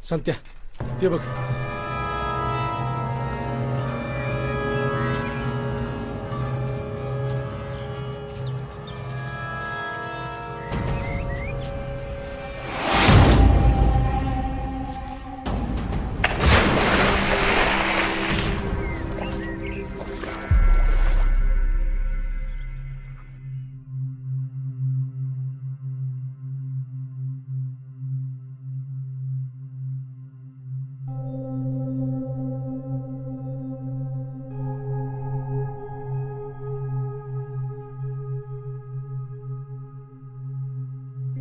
संत्या, ते बघ.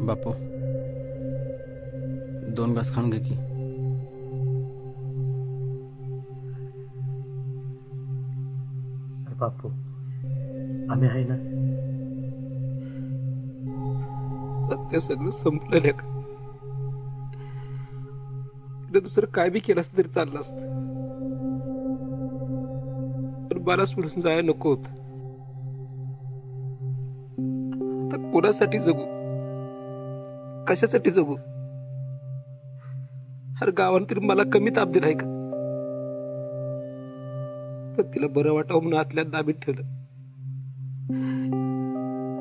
बापू, 2 घास खाऊन घे की. बापू, आम्ही आहे ना. सत्य सगळं संपलं का? दुसरं काय बी केलं असतं तरी चाललं असतं, पण मला सोडून जायला नको होत. आता कोणासाठी जगू, कशासाठी जगू? हर गावानं तरी मला कमी ताप दिलाय का? पण तिला बरं वाटावं म्हणून आतल्यात दाबीत ठेवलं.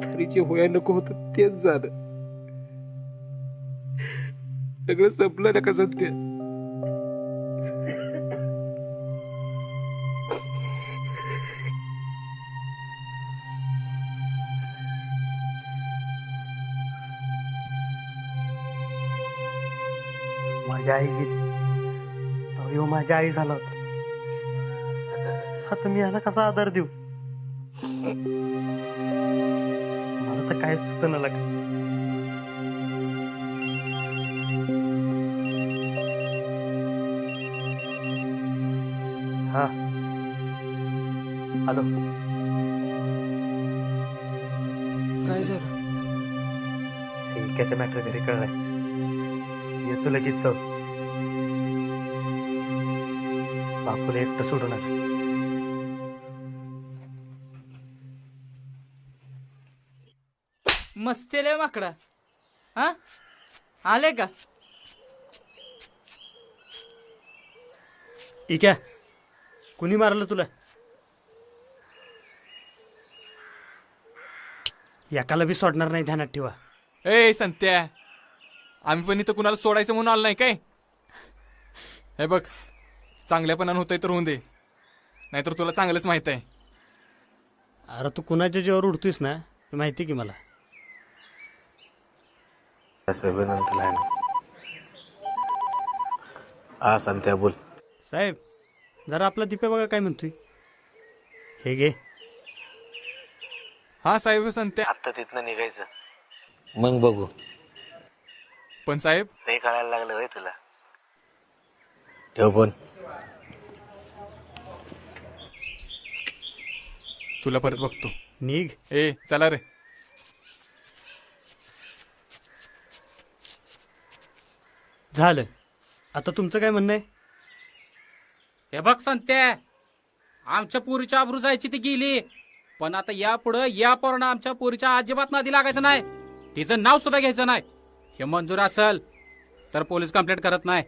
तरी जे होया नको होतं तेच झालं. सगळं संपलं ना का सत्य? माझी आई गेली. अहो माझी आई झाला होता. आता मी याला कसा आधार देऊ? मला तर काय सुचना लागत. हा हॅलो. काय झालं? इतक्याचं मॅटर घरी कळलाय. येतो लगेच जाऊ. बापूला एकटं सोडू नका. मस्तेले माकडा. हा आले का? इक्या कुणी मारलं तुला? एकाला बी सोडणार नाही, ध्यानात ठेवा. ए संत्या, आम्ही पण इथं कुणाला सोडायचं म्हणून आलो नाही काय? हे बघ, चांगल्यापणानं होतंय तर होऊन दे, नाहीतर तुला चांगलंच माहित आहे. अरे तू कुणाच्या जीवावर उडतोयस ना, हे माहिती की मला. हा संत्या बोल. साहेब जरा आपला दीप्या बघा काय म्हणतोय. हे घे. हा साहेब संत्या. आता तिथनं निघायचं, मग बघू. पण साहेब नाही कळायला लागलं होय तुला. ठेव फोन. तुला परत बघतो. निघ. ए चला रे. झालं. आता तुमचं काय म्हणणं आहे? हे बघ संत्या, आमच्या पोरीच्या आबरू जायची ती गेली, पण आता यापुढं या पोरानं आमच्या पोरीच्या अजिबात नादी लागायचं नाही. तिचं नाव सुद्धा घ्यायचं नाही. हे मंजूर असेल तर पोलीस कंप्लेंट करत नाही.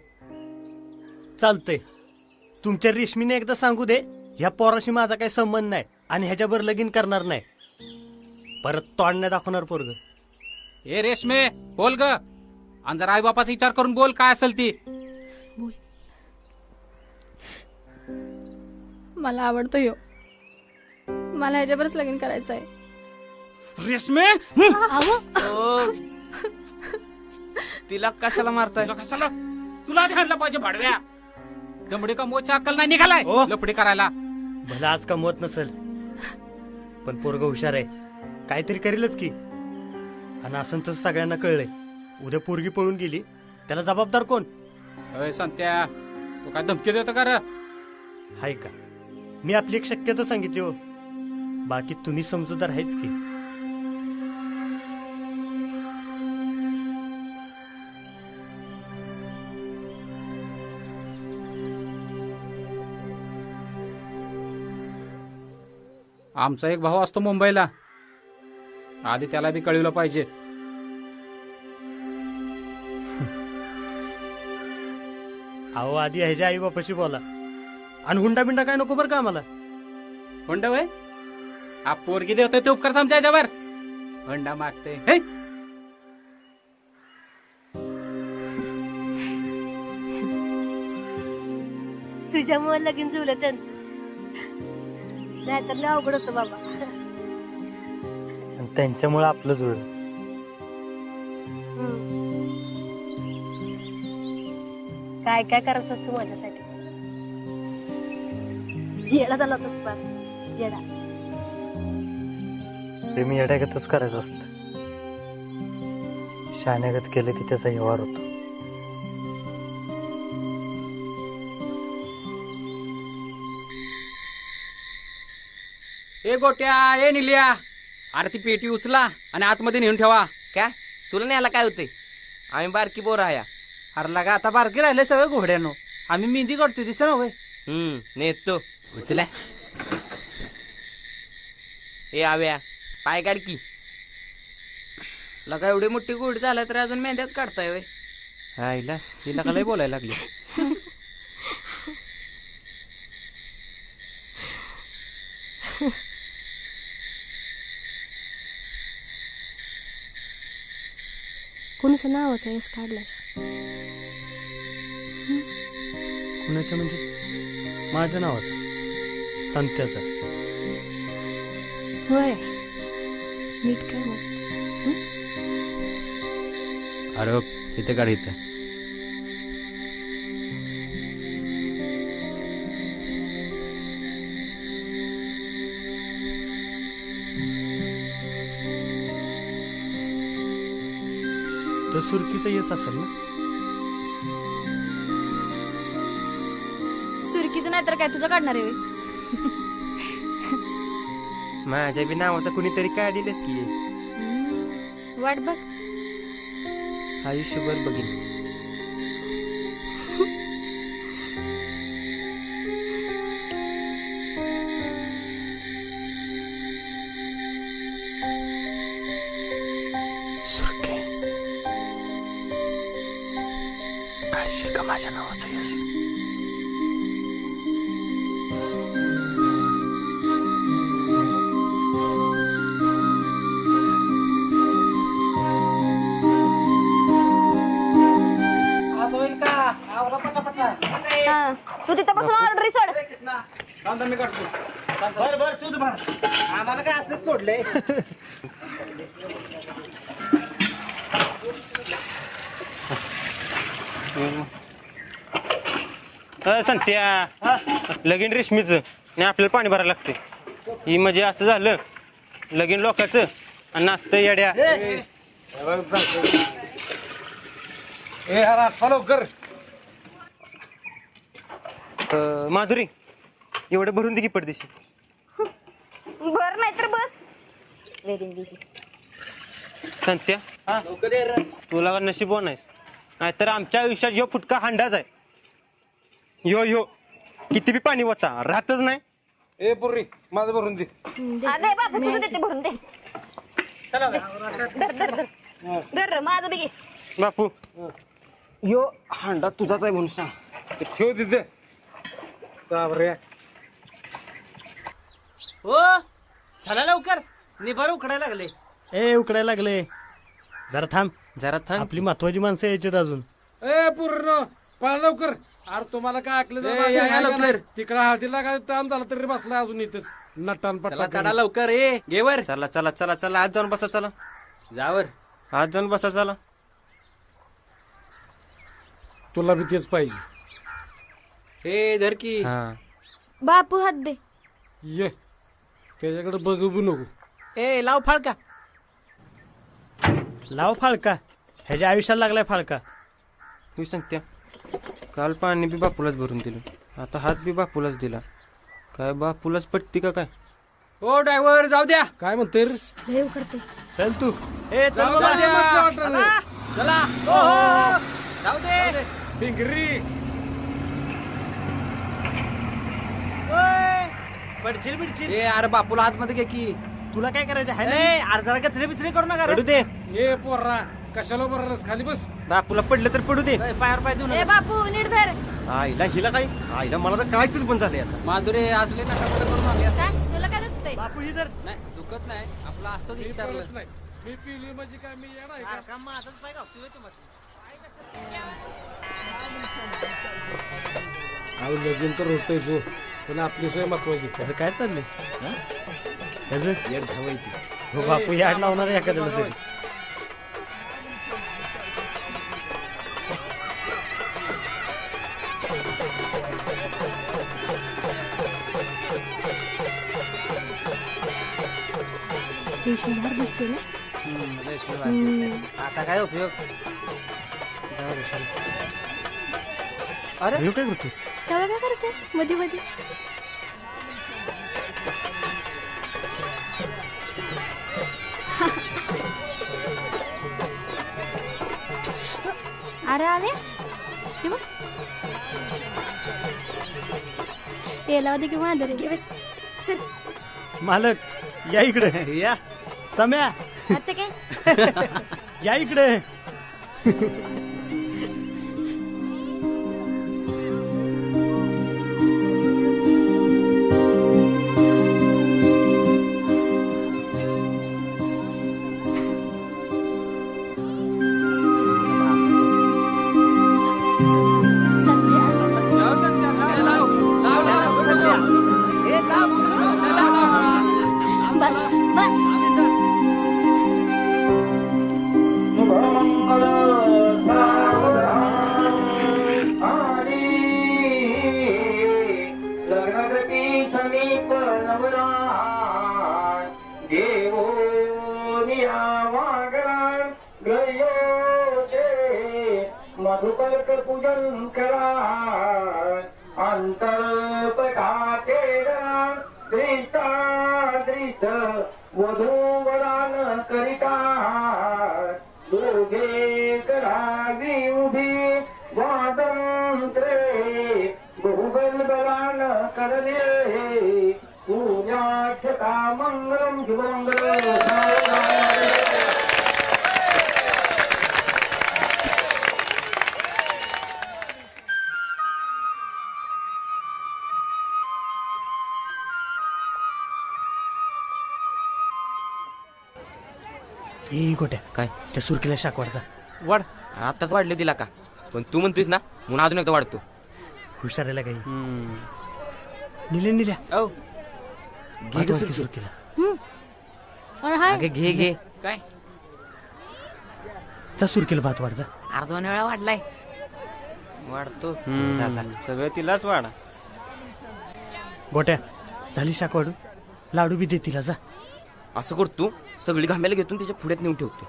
चालतंय. तुमच्या रेशमीने एकदा सांगू दे, ह्या पोराशी माझा काही संबंध नाही आणि ह्याच्यावर लगीन करणार नाही. परत तोंड नाही दाखवणार पोरग. ए रेशमे बोल ग, आणि जर आई बापाचा विचार करून बोल काय असेल ती. मला आवडतो यो, मला ह्याच्यावरच लगीन करायचं आहे. रेशमे तिला कशाला मारताय? कशाला? तुला ध्यानला पाहिजे भाडव्या. दमडी कमवायची अक्कल नाही निघालाय लफडी करायला. भला आज कमवत नसेल, पण पोरग हुशार आहे, काहीतरी करेलच की. आणि असं तसं सगळ्यांना कळलंय. उद्या पोरगी पळून गेली, त्याला जबाबदार कोण? अय संत्या, तू काय धमकी देतो का? हाय का? मी आपली एक शक्यता सांगितली हो, बाकी तुम्ही समजूतदार आहेच की. आमचा एक भाऊ असतो मुंबईला, आधी त्याला बी कळवलं पाहिजे. अहो आधी ह्याच्या आई बापाशी बोला, आणि हुंडा बिंडा काय नको बरं का आम्हाला. हुंडा वय? हा पोरगी देवतोय ते उपकार समजा याच्यावर. हुंडा मागते हे. तुझ्यामुळे लगीन जुळलं त्यांचं, नाहीतर लय अवघड होतं बाबा. आणि त्यांच्यामुळे आपलं जुळलं. काय काय करायचं तू माझ्यासाठी. येडा झाला होतास पार, येडा. ते मी येड्यागतच करायचं असतं. शाण्यागत केलं की त्याचा व्यवहार होतो. ए गोट्या, ए निलिया, अरे ती पेटी उचला आणि आतमध्ये नेऊन ठेवा. काय तुला न्यायला काय होते? आम्ही बारकी बोर आहे. अरे लगा आता बारकी राहिले सगळे घोड्यानो. आम्ही मेहंदी काढतोय दिसत ना. नेतो उचला. ए आव्या, पाय काढ की. लगा एवढी मोठी गोडी झाला तर अजून मेंढ्याच काढताय वय. आईला हिला का लय बोलायला लागली. कोणाच्या नावाचा यश काढलास? कुणाच्या म्हणजे माझ्या नावाचा संत्याचा. होय नीट काय मग. अरे इथे काढ इथं. तर सुरकीचा यश असेल ना. सुरकीचं नाही तर काय तुझं काढणार आहे व्हय? माझ्या बी नावाचा कुणीतरी काढीलच की. वाट बघ. आयुष्यभर बघीन. सुरके काळशी का माझ्या नावाचं यश. तू तिथं बसून ऑर्डर सोड. मी काढतो. बर तूच भर. आम्हाला काय असंच सोडलंय. संत्या लगीन रेशमीच आणि आपल्याला पाणी भरायला लागते. ही म्हणजे असं झालं लगीन लोकांचं आणि नाचतं येड्या. लवकर. माधुरी एवढं भरून दे की पडदेशी. भर नाही तर बस. संत्या तुला नशीबवान आहेस, नाहीतर आमच्या आयुष्यात यो फुटका हांडाच आहे. यो किती बी पाणी वाचा राहतच नाही. ए पुरी माझं भरून दे. दे बापू तुझं देते भरून दे. धर माझं बी घे. बापू यो हांडा तुझाच आहे म्हणून सांग. ठेव तिथे. हो चला लवकर निभार उकडायला लागले. ए उकडायला लागले. जरा थांब आपली महत्वाची माणसं यायच्यात अजून. ए पूर्ण पळा लवकर. अरे तुम्हाला काय ऐकलं लवकर. तिकडं हळदीला काय ताण झाला तरी बसलाय अजून इथंच नटान चला पटला. चढा लवकर. ए गेवर चला चला चला चला आज जाऊन बसा. चला जावर आज जाऊन बसा. चला तुला बी तेच पाहिजे. ए धर की. बापू हात दे. ये त्याच्याकडे बघू बी नको. ए लाव फाळका. लाव फाळका. ह्याच्या आयुष्याला लागलाय फाळका. तू सांगत्या काल पाणी बी बापूलाच भरून दिलं, आता हात बी बापूलाच दिला. काय बापूलाच पटती का काय. ओ ड्रायव्हर जाऊ द्या. काय म्हणते देव करते. चल तू. ए चल जाऊ बाबा. द्या. चला जाऊ दे. भिंगरी पडचिल. ए अरे बापूला आतमध्ये घे की. तुला काय करायचं आहे ना. अर्धा कचरे बिचरे करू नका. पडू दे. ये पोर्रा कशाला बरलास खाली बस. बापूला पडलं तर पडू दे. पायावर पाय देऊन ए बापू नीट धर. आईला हिला काय आईला मला तर कळायचंच बंद झाले आता. माधुरे असले नटापट करून आली असं. काय तुला काय दुखतंय? बापू ही धर. नाही दुखत नाही आपलं असंच मी विचारलं. पळत नाही. मी पिली म्हणजे काय मी येणार आहे का? माझाच पाय गावतोय तुम्हाला. अहो लगीन तर होतंय जो पण आपली सोय महत्वाची. त्याचं काय चाललंय त्याचं येत झावं इथे. हो बापू याड लावणार एखाद्याला तरी. रेशमी दिसते ना. आता काय उपयोग. अरे काय करतो. तेव्हा काय करते मध्ये मध्ये. अरे आले याला दे किंवा घे बस. मालक या इकडे या. सम्या आता काय या इकडे. बस बस मधुकर पूजन करा अंतरपटाते दृष्टा दृष्ट वधूवरान करिता दोघे करावी उभी वादंत्रे बहुबलबलान करले पूजाक्षता मंगलम शुभमंगल. ए गोट्या काय त्या सुरकीला शाकवाडचा वाढ. आताच वाढले दिला का? पण तू म्हणतोयस ना म्हणून अजून एकदा वाढतो. हुशारायला काही निल्या निल्या घे ग सुरकीला. हाय घे घे. काय त्या सुरकीला भात वाढचा. अर्धा 2 वेळा वाढलाय. वाढतो. सगळं तिलाच वाढा. गोट्या झाली शाकवाडू. लाडू बी दे तिला जा. असं करतो सगळी घाम्याला घेतो त्याच्या पुढ्यात नेऊन ठेवतो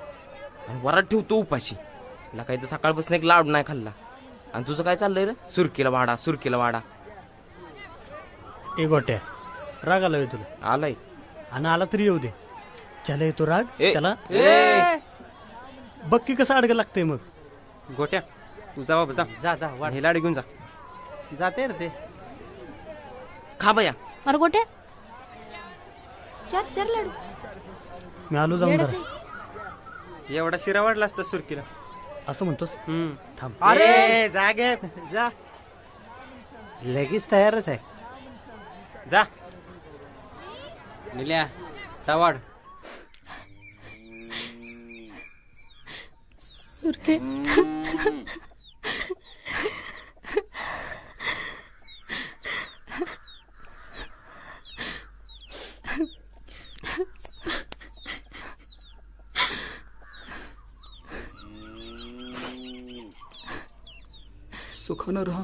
आणि वरात ठेवतो उपाशी. तिला काही तर सकाळपासून एक लाडू नाही खाल्ला. आणि तुझं काय चाललंय रे? सुरकीला वाडा सुरकीला वाडा. ए गोट्या राग आला तुला? आलाय. आणि आला तरी येऊ दे. त्याला येतो राग. त्याला बघ की कसं अडग लागतंय मग. गोट्या तू जा बाबा, जा जा जा वाढ. हे लाडू घेऊन जा. जाते रे ते. खा बया. अरे गोट्या चार लाडू मी आलो जाऊन येडच जरा. एवढा शिरा वाढला असता सुरकीला. असं म्हणतोस. थांब. अरे जागे जा. लगेच तयारच आहे. जा निल्या सावाड. सुरके सुखानं राहा.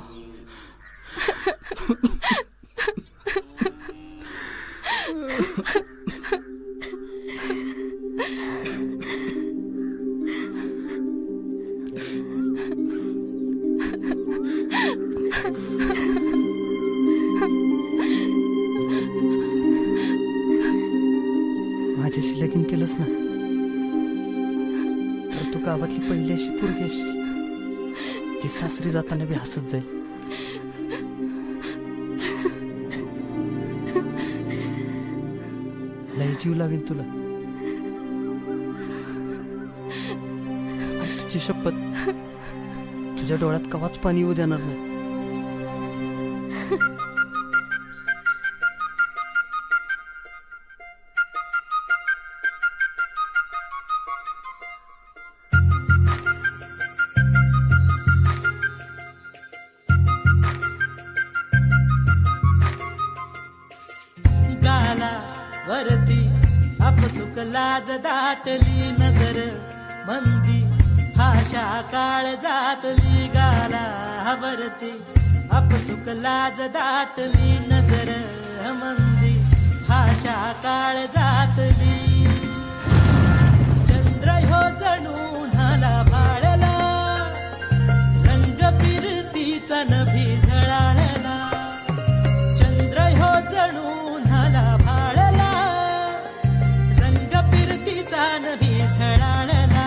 माझ्याशी लगीन केलंस ना तर तू गावातली पहिली अशी पोरगी अशी ती सासरी जाताना बी हसत जाईल. लय जीव लावीन तुला. आणि तुझी शपथ तुझ्या डोळ्यात कवाच पाणी येऊ देणार नाही. वरती अपसुक लाज दाटली नजर मंदी भाषा काळ जातली गाला वरती अपसुक लाज दाटली नजर मंदी भाषा काळ जातली. चंद्र ह्यो जणू न्हाला भाळला रंग फिरतीचा नभी झळाळला. चंद्र ह्यो जणू न्हाला भाळला रंग फिरतीचा नभी झळाळला.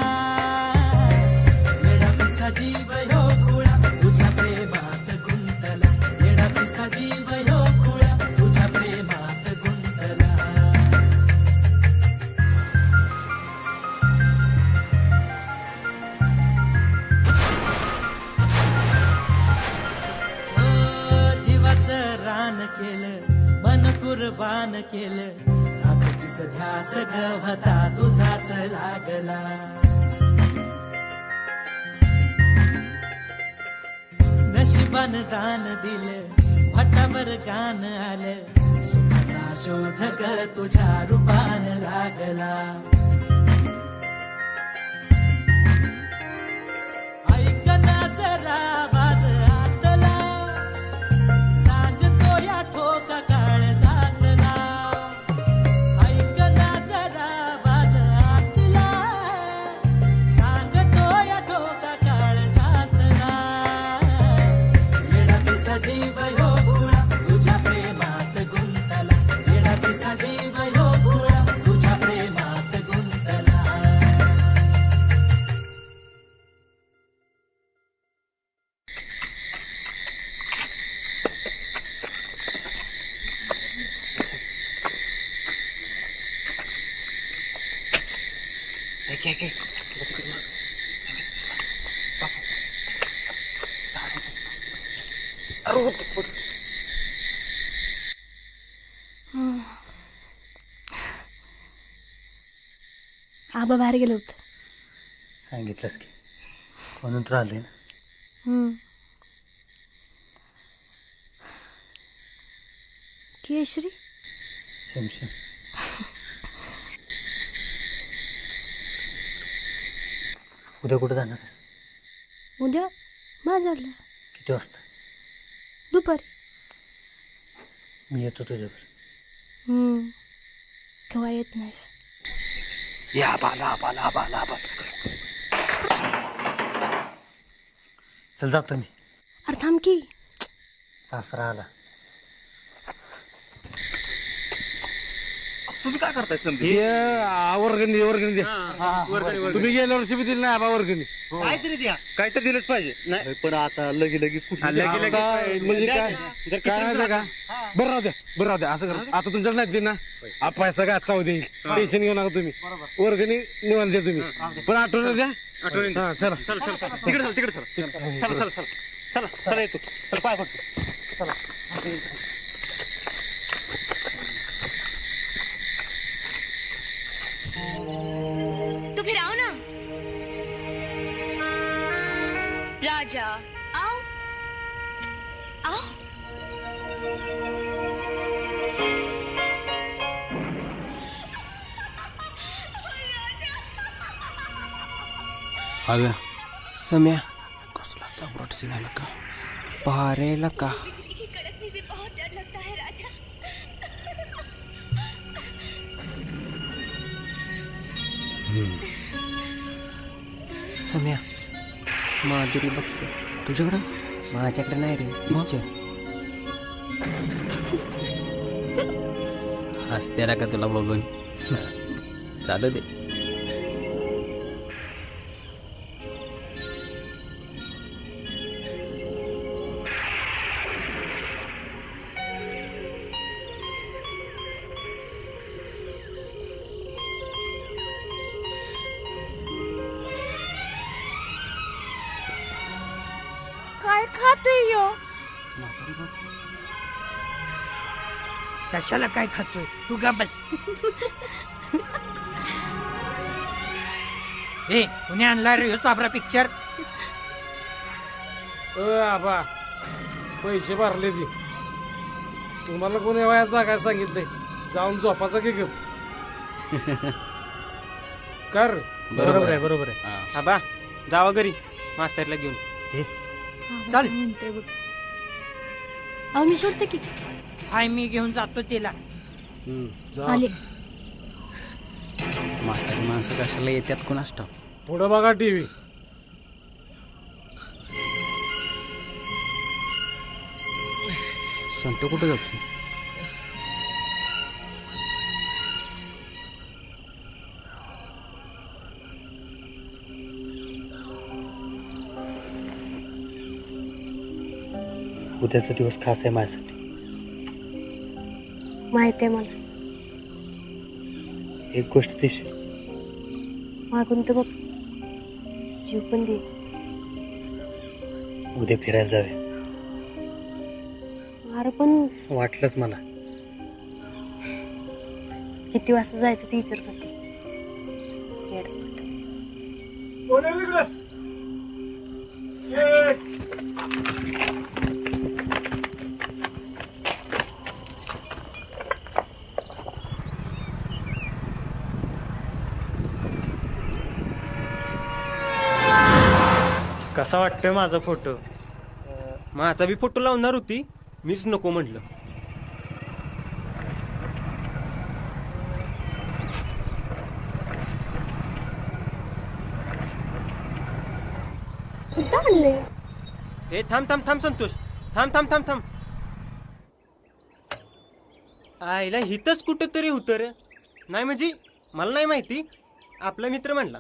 येडा पिसा जीव ह्यो खुळा तुझ्या प्रेमात गुंतला. येडा पिसा जीव ह्यो खुळा तुझ्या प्रेमात गुंतला. केलं रात्रीच ध्यास गवता तुझाच लागला नशिबान दान दिलं भटावर गान आलं सुखाचा शोधक तुझ्या रूपान लागला ऐकना जरा आवाज आतला सांगतो या ठोका काळ जातला ऐकना जरा आवाज आतला सांगतो या ठोका काळ जातला येडा पिसा जीव यो गुळा तुझ्या प्रेमात गुंतला येडा पिसा जीव यो गुळा तुझ्या प्रेमात गुंतला आबा बाहेर गेलो होत. सांगितलंस की म्हणून तर आलोय ना. केशरी शेमशेम उद्या कुठं जाणार आहेस? उद्या बाजारला किती वाजता? दुपारी. मी येतो तुझ्यावर. केव्हा येत नाहीस? या बाला बाला बाला बाला चल जातो मी. अरे थांब की. सासरा आला. तुम्ही काय करताय संधी? वर्गणी वर्गणी द्या. तुम्ही गेल्या वर्षी बी दिली नाही आबा वर्गणी. काहीतरी द्या. काहीतरी दिलंच पाहिजे. नाही पण आता लगी म्हणजे काय माहिती का? बरं राहू द्या बरं राहू द्या. असं करा आता तुमच्याकडे नाही देईन ना पैसा काय चावू देईल. टेन्शन घेऊ नका तुम्ही. वर्गणी निवांत द्या तुम्ही. पण आठवण द्या. हा चला तिकडे चल तिकडे चल चला चला चला चला चला येतो चल पाय पडतो चला. तो फिर आओ ना राजा. आओ आओ. हव्या सम्या कसला चपराट सिनायला का पारेला का सम्या माधुरी बघते तुझ्याकडं. माझ्याकडे नाही रे. पिक्चर हसते का तुला बघून. चालू दे. काय खातोय यो? कशाला काय खातोय तू गा बस. ए कुणी आणला रे चाबरा पिक्चर? आबा पैसे भरले ती. तुम्हाला कोणी वयाचा काय सांगितलंय? जाऊन झोपाचा की गप. कर. बरोबर आहे बरोबर आहे. आबा जावा घरी म्हातारीला घेऊन. चल म्हणते बघ. अहो मी सोडते की. हाय मी घेऊन जातो तिला. आले. म्हातारी माणसं कशाला येतात कोणास ठाऊक. पुढं बघा टीव्ही. संत कुठं जातो? उद्याचा दिवस खास आहे माझ्यासाठी. माहिती आहे मला. एक गोष्ट देशील? मागून तर बघ. जीव पण दे. उद्या फिरायला जावे. अरे पण वाटलंच मला. किती वाजता जायचं ती विचारत होती. कसा वाटतोय माझा फोटो? माझा बी फोटो लावणार होती, मीच नको म्हटलं. हे थांब थांब थांब संतोष, थांब थांब थांब थांब. आईला हितच कुठेतरी होतं रे. नाही म्हणजे मला नाही माहिती, आपला मित्र म्हणला.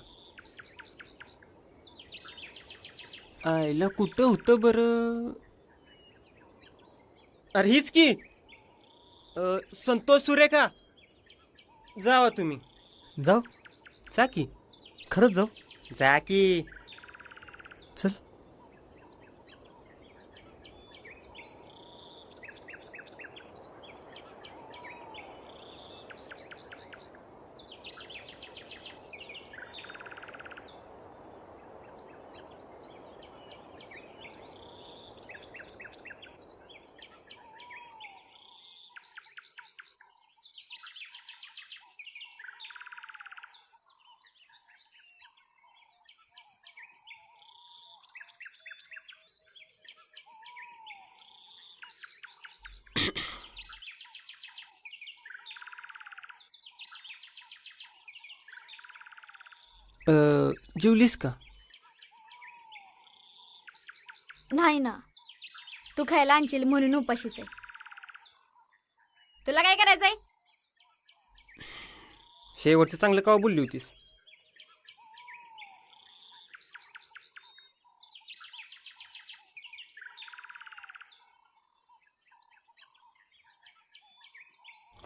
आईला कुठं होतं बरं? अरे हीच की संतोष सुरेखा. जावा तुम्ही. जाऊ? जा की. खरंच जाऊ? जा की. चल. जेवलीस का? नाही ना, तू खायला आणशील म्हणून उपाशीच आहे. तुला काय करायचंय? शेवटचं चांगलं का बोलली होतीस?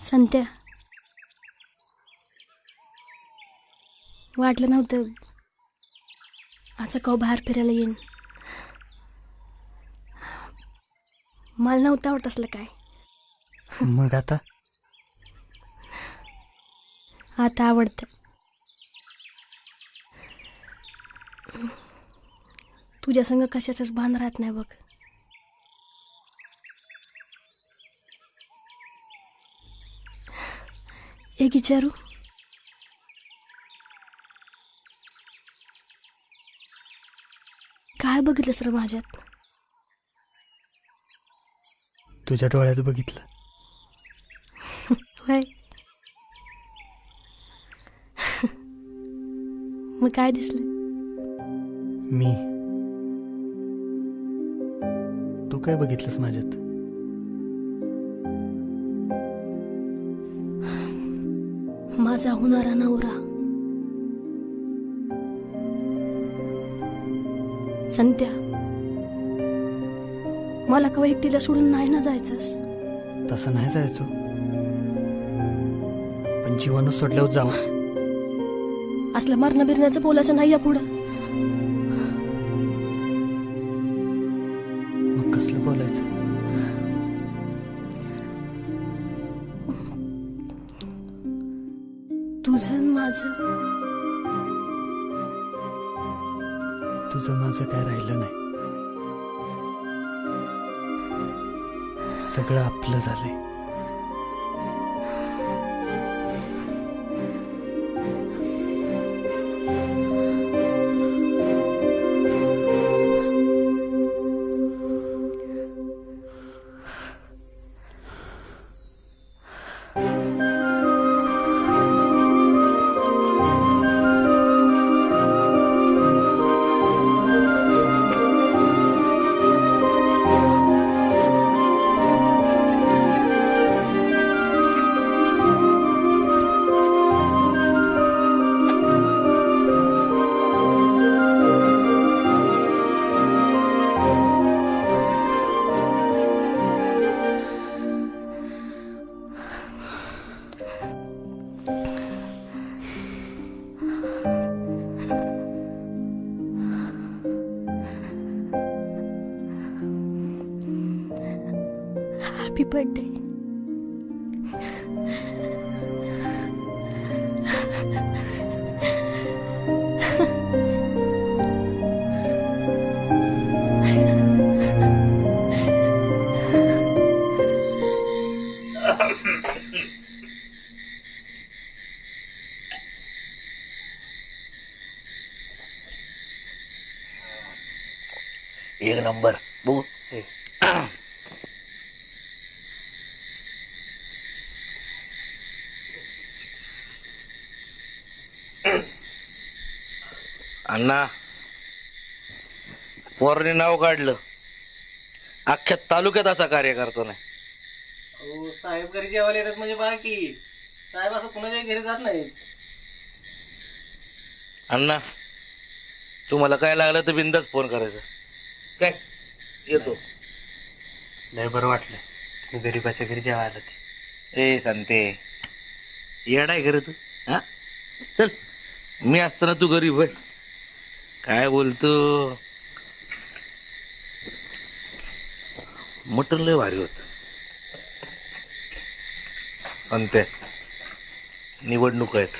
संत्या, वाटलं नव्हतं असं कवा बाहेर फिरायला येईन. मला नव्हतं आवडत असलं काय. मग आता आवडतं. तुझ्या संग कशाचंच भान राहत नाही बघ. एक विचारू? काय बघितलंस रे माझ्यात? तुझ्या डोळ्यात बघितलं. होय. मग काय दिसलं? मी. तू काय बघितलंस माझ्यात? माझा होणारा नवरा. संत्या, मला कवा एकटीला सोडून नाही ना जायचंस. तसं नाही जायचो, पण जीवनच सोडल्यावर जाऊ. असलं मरण बिरण्याचं बोलायचं नाही या पुढं. मग कसलं बोलायचं? तुझं माझं. तुझं माझं काय राहिलं नाही. सगळं आपलं झालंय. Happy birthday. एक नंबर बघू अण्णा पोराने नाव काढलं अख्ख्या तालुक्यात असा कार्य करतो नाही. साहेब घरी जेवायला येतात म्हणजे बाकी साहेब असं कुणाच्याही घरी जात नाही. अण्णा तुम्हाला काय लागलं तर बिंदास फोन करायचा. काय येतो. लय बरं वाटलं मी गरीबाच्या घरी जेवायला ते. ए सांगते येडाय घरी तू हा चल मी असताना तू गरीब होय काय बोलतो. मटण लय भारी होत. सांगते निवडणूक आहेत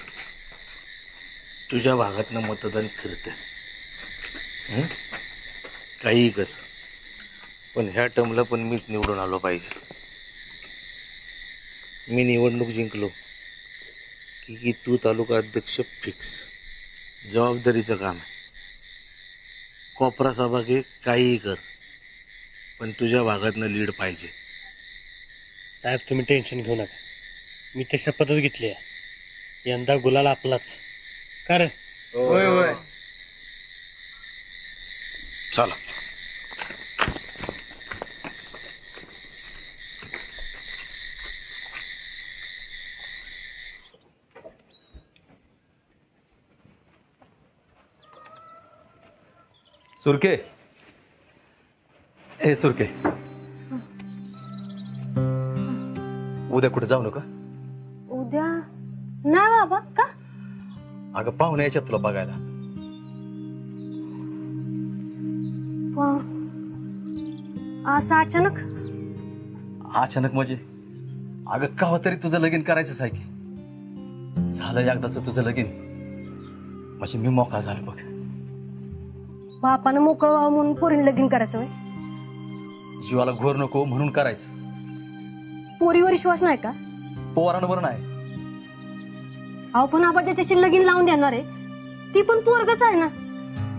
तुझ्या भागातनं मतदान फिरते काही कर पण ह्या टर्मला पण मीच निवडून आलो पाहिजे. मी निवडणूक जिंकलो की तू तालुका अध्यक्ष फिक्स. जबाबदारीचं काम आहे. कोपरा सभा घे काहीही कर पण तुझ्या भागातनं लीड पाहिजे. साहेब तुम्ही टेन्शन घेऊ नका मी ते शपथच घेतली आहे यंदा गुलाल आपलाच. का रे? होय होय चला. सुरके ए सुरके उद्या कुठे जाऊ नका. उद्या नाही बाबा का? अगं पाहुणे यायच्यात तुला बघायला. असं अचानक अचानक म्हणजे अगं कवा तरी तुझं लगीन करायचंच आहे की. झालं एकदाच तुझं लगीन म्हणजे मी मोकळा झालो बघ. बापानं मोकळं व्हावं म्हणून पोरीने लगीन करायचं वय. जीवाला घोर नको म्हणून करायचं. पोरीवर विश्वास नाही का? पोरांवर नाही. अहो पण आपण त्याच्याशी लगीन लावून देणार आहे ती पण पोरगच आहे ना.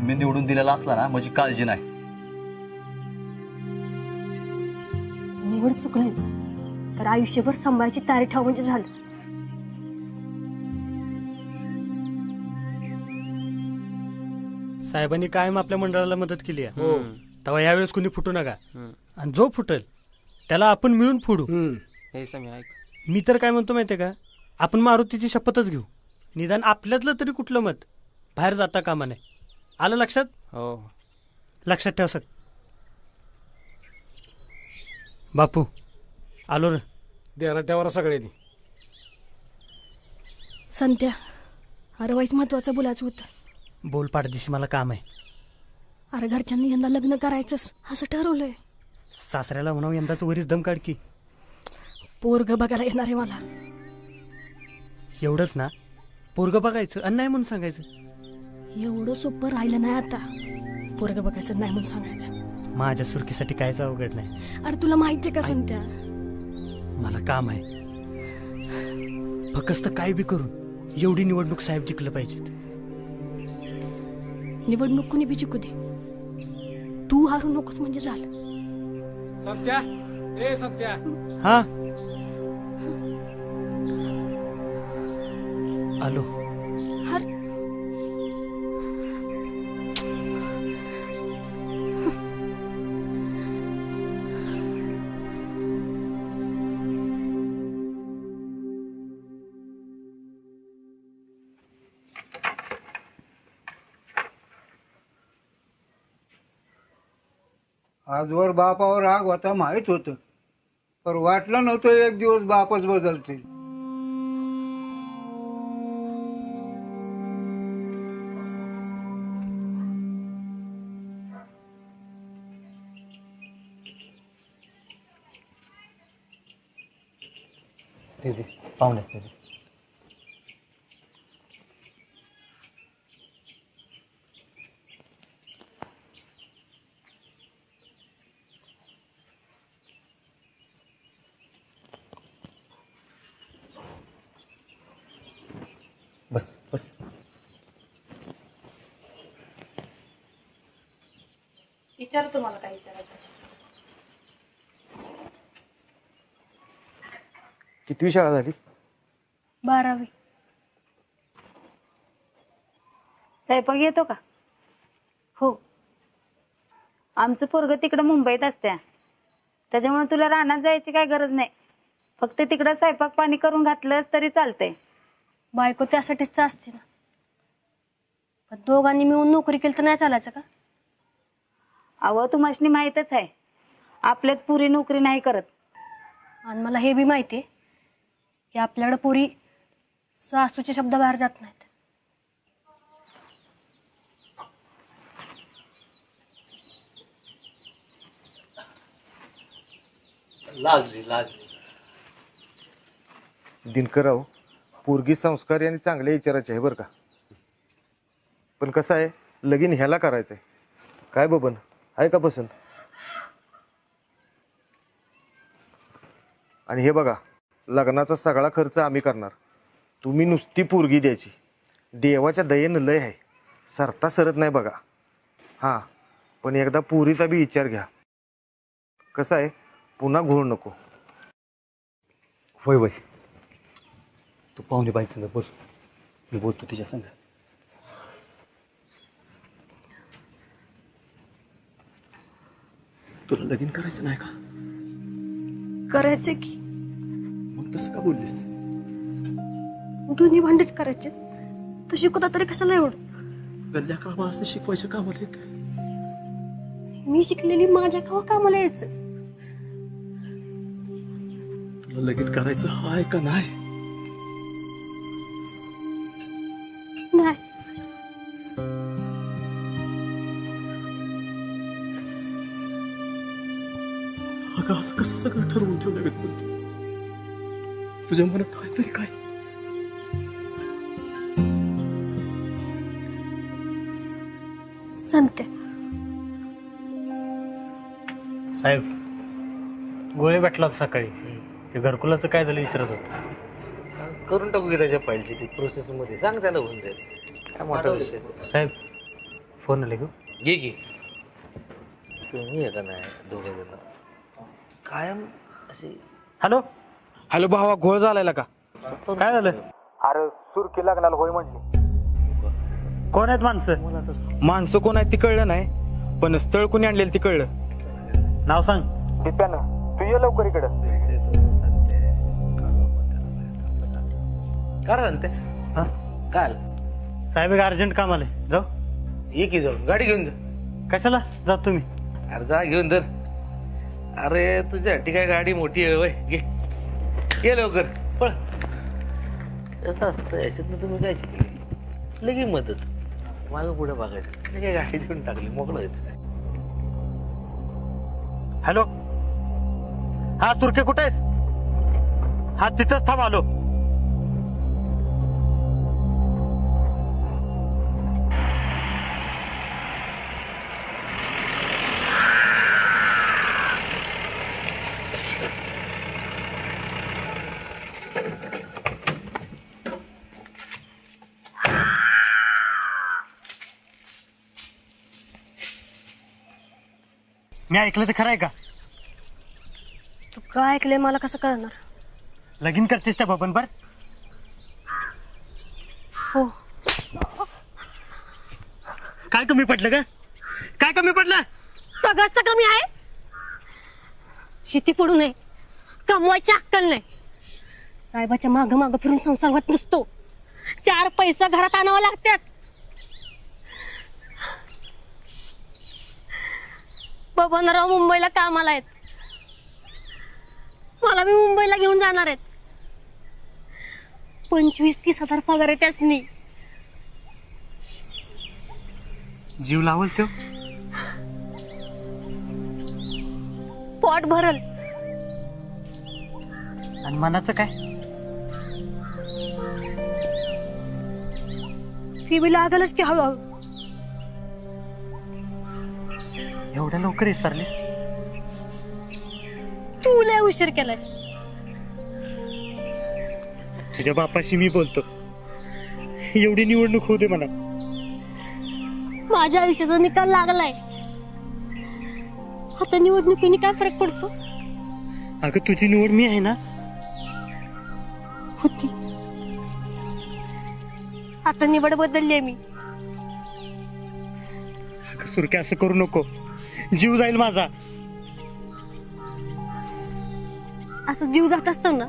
मी निवडून दिलेला असला ना माझी काळजी नाही. निवड चुकली तर आयुष्यभर सांभाळायची तयारी ठेव म्हणजे झालं. साहेबांनी कायम आपल्या मंडळाला मदत केली आहे तेव्हा यावेळेस कुणी फुटू नका. आणि जो फुटेल त्याला आपण मिळून फोडू. हे समी ऐक मी तर काय म्हणतो माहितीये का आपण मारुतीची शपथच घेऊ. निदान आपल्यातलं तरी कुठलं मत बाहेर जाता कामा नये. आलं लक्षात? हो लक्षात ठेव सग. बापू आलो रे. द्यायला ठेवा सगळ्यांनी. संत्या अरे वाईच महत्वाचं बोलायचं होतं. बोल पाडदिशी मला काम आहे. अरे घरच्यांनी यंदा लग्न करायचंच असं ठरवलंय. सासऱ्याला म्हणावं यंदाच वरीच दम काढ की. पोरग बघायला येणार आहे मला. एवढंच ना? पोरग बघायचं आणि नाही म्हणून सांगायचं. एवढं सोपं राहिलं नाही आता. पोरग बघायचं नाही म्हणून सांगायचं. माझ्या सुरकीसाठी कायच अवघड नाही. अरे तुला माहितीये का संत्या मला काम आहे. फक्त काय बी करून एवढी निवडणूक साहेब जिंकलं पाहिजेत. निवडणूक कुणी बी जिंकू दे तू हारू नकोस म्हणजे झालं. संत्या ए संत्या. हा आलो. आजवर बापावर राग होता माहित होतं पण वाटलं नव्हतं एक दिवस बापच बदलतील. पाहुण्यास ते बस बस. इथं विचार तुम्हाला काय विचारायचं. कितवी शाळा झाली? 12वी. स्वयंपाक येतो का? हो. आमचं पोरग तिकडं मुंबईत असत्या, त्याच्यामुळे तुला रानात जायची काय गरज नाही. फक्त तिकडं स्वयंपाक पाणी करून घातलंस तरी चालतंय. बायको त्यासाठीच तर असते ना. पण दोघांनी मिळून नोकरी केली तर नाही चालायचं का? अहो तुम्हाला माहीतच आहे, आपल्यात पुरी नोकरी नाही करत. आणि मला हे बी माहिती आहे की आपल्याकडे पुरी सासूचे शब्द बाहेर जात नाहीत. लाजली दिनकरराव, पोरगी संस्कारी आणि चांगल्या विचाराची आहे बरं का. पण कसं आहे, लगीन ह्याला करायचंय. काय बबन, आहे का पसंत? आणि हे बघा, लग्नाचा सगळा खर्च आम्ही करणार. तुम्ही नुसती पोरगी द्यायची. देवाच्या दयेनं लय आहे, सरता सरत नाही बघा. हां, पण एकदा पोरीचा बी विचार घ्या. कसं आहे, पुन्हा घोळ नको. होय तू पाहुणे बाई संग बोल, मी बोलतो तिच्या संग. तुला लगीन करायचं नाही का? करायचे की. मग तसं का बोललीस? दोन्ही भांडेच करायचे. तर शिकवता तरी कशाला एवढं? गल्ल्या कामा असं शिकवायचं कामाला येत. मी शिकलेली माझ्या कामाला यायचं. तुला लगीन करायचं हाय का नाही? नाही. अगं असं कसं सगळं ठरवून ठेवलं बोलतेस? तुझ्या मनात आहे तरी काय? सांगते. साहेब, गोळे भेटला होता सकाळी. ते घरकुलाचं काय झालं विचारत होतं. करून टाकू की त्याच्या फाईलची ती प्रोसेस मध्ये. सांग त्याला होऊन जाईल. काय मोठा विषय. साहेब फोन आले गो. घे की. तुम्ही येता नाही दोघे जण कायम अशी. हॅलो हॅलो भावा, घोळ झालाय का? काय झालं? अरे सुरकी लग्नाला होय म्हणली. कोण आहेत माणसं? माणसं कोण आहेत ती कळलं नाही, पण स्थळ कोणी आणलेलं ती कळलं. नाव सांग. दिप्यानं, तू ये लवकर इकडं. काय सांगते? काय साहेब अर्जंट काम आले, जाऊ. ये की जाऊ, गाडी घेऊन जा. कशाला जात तुम्ही? अरे जा घेऊन तर. अरे तुझ्यासाठी काय गाडी मोठी आहे वय. घे ये लवकर पळ. कसं असतं याच्यातनं तुम्ही काय शिकले? लगी मदत मागं पुढे बघायचं. काय गाडी घेऊन टाकली, मोकळं व्हायचं. हॅलो, हा तुर्के कुठे आहेस? हा तिथंच थांब, आलो. मी ऐकलं तर खरं आहे का? तू काय ऐकलंय मला कसं कळणार? लगीन करतेस त्या बबन बर? हो. काय कमी पडलं का? काय कमी पडलं? सगळंच तर कमी आहे. शेती पडू नये, कमवायची अक्कल नाही. साहेबाच्या माग माग फिरून संसार होत नसतो. 4 पैसा घरात आणावं लागतात. बबनराव मुंबईला कामाला आहेत. मला मी मुंबईला घेऊन जाणार आहेत. 25-30 हजार पगार आहे त्यासनी. जीव लावल तो पोट भरल. आणि मनाचं काय? ती बी लागलच की हळूहळू. एवढ्या लवकर विसरलीस? तू लय उशीर केलास. तुझ्या बापाशी मी बोलतो. एवढी निवडणूक होऊ दे मला. माझ्या आयुष्याचा निकाल लागलाय. आता निवडणुकीने काय फरक पडतो? अगं तुझी निवड मी आहे ना. होती, आता निवड बदलली मी. अगं सुरके असं करू नको, जीव जाईल माझा. असं जीव जात असताना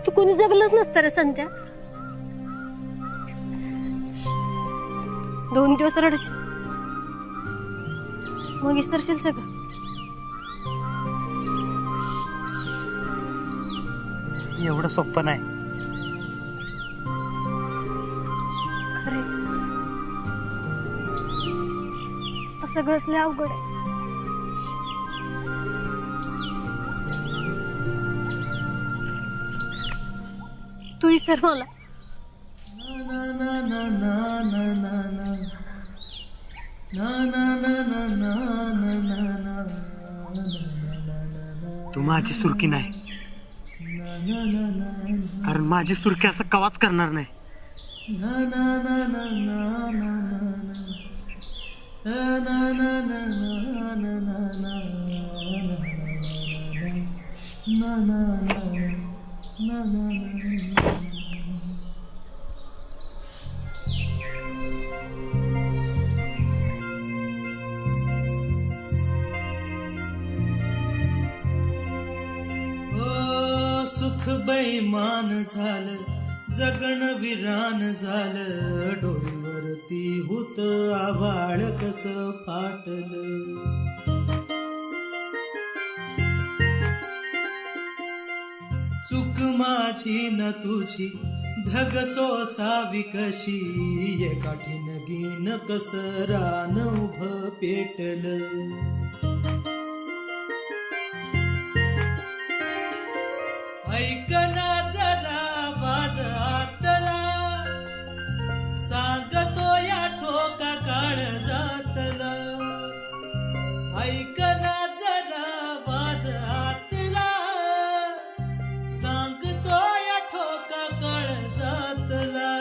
तू कोणी जगलंच नसतं रे संत्या. 2 दिवस रडशील, मग विसरशील सगळं. एवढं सोपं नाही. खरे सगळंच लय अवघड आहे. तू विसर मला. तू माझी सुरकी नाही, कारण माझी सुरकी असं कवाच करणार नाही. सुख बैमान झालं, जगण विरान झालं, डोईवरती होत आभाळ कस फाटलं. चूक माझी न तुझी, धग सोसावी कशी, एका ठिणगीन कस रान उभ पेटलं. ऐकना जरा वाज आतला, सांगतो या ठोका काळ जातला. ऐकना जरा वाज आतला, सांगतो या ठोका काळ जातला.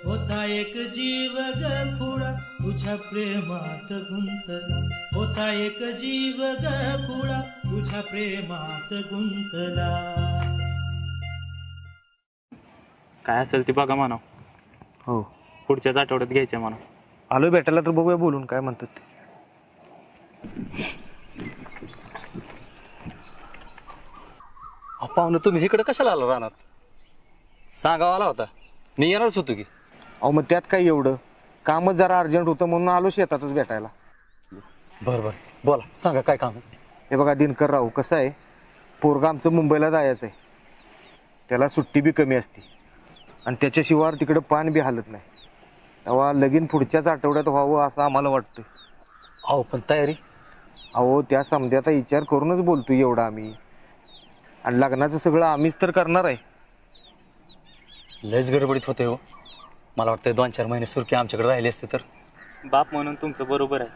होता एक जीव ग खुळा, तुझ्या प्रेमात गुंतला. होता एक जीव ग खुळा, तुझ्या प्रेमात गुंतला. काय असेल ती बघा म्हणा. हो, पुढच्याच आठवड्यात घ्यायचं म्हणा. आलो भेटायला तर बघूया बोलून काय म्हणतात ते. पाहुणं तुम्ही इकडे कशाला आला राहणार? सांगावा आला होता, मी येणारच होतो की. अहो मग त्यात काय एवढं, कामच जरा अर्जंट होतं म्हणून आलो शेतातच भेटायला. बरं बरं, बोला, सांगा काय काम आहे. हे बघा दिनकर राव, कसं आहे, पोरगा आमचं मुंबईला जायचं आहे. त्याला सुट्टी बी कमी असते आणि त्याच्याशिवाय तिकडं पान बी हालत नाही. तेव्हा लगीन पुढच्याच आठवड्यात व्हावं असं आम्हाला वाटतं. अहो पण तयारी? अहो त्या समध्याचा विचार करूनच बोलतोय एवढा आम्ही. आणि लग्नाचं सगळं आम्हीच तर करणार आहे. लयच गडबडीत होते हो. मला वाटतं 2-4 महिने सुरकी आमच्याकडे राहिले असते तर. बाप म्हणून तुमचं बरोबर आहे,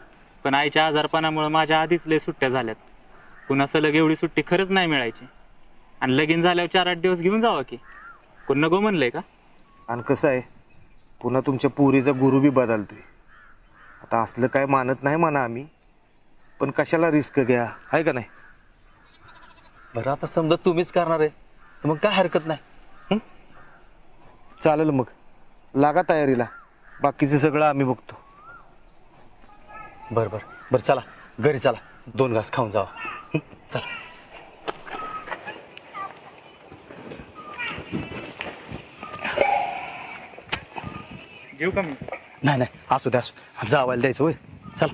पण आईच्या आजारपणामुळे माझ्या आधीच लय सुट्ट्या झाल्यात. पुन्हा सलग एवढी सुट्टी खरंच नाही मिळायची. आणि लगीन झाल्यावर 4-8 दिवस घेऊन जावा की. कोण नको म्हणलंय का? आणि कसं आहे, पुन्हा तुमच्या पोरीचा गुरु बी बदलतोय. आता असलं काय मानत नाही म्हणा आम्ही, पण कशाला रिस्क घ्या, आहे का नाही? बरं आता समजा तुम्हीच करणार आहे तर मग काय हरकत नाही. चालेल मग, लागा तयारीला. बाकीचं सगळं आम्ही बघतो. बरं बरं बरं, चला घरी चला, 2 घास खाऊन जावा. चला. घेऊ का मी? नाही नाही, असू द्या, असू जावायला द्यायचं होय. चला.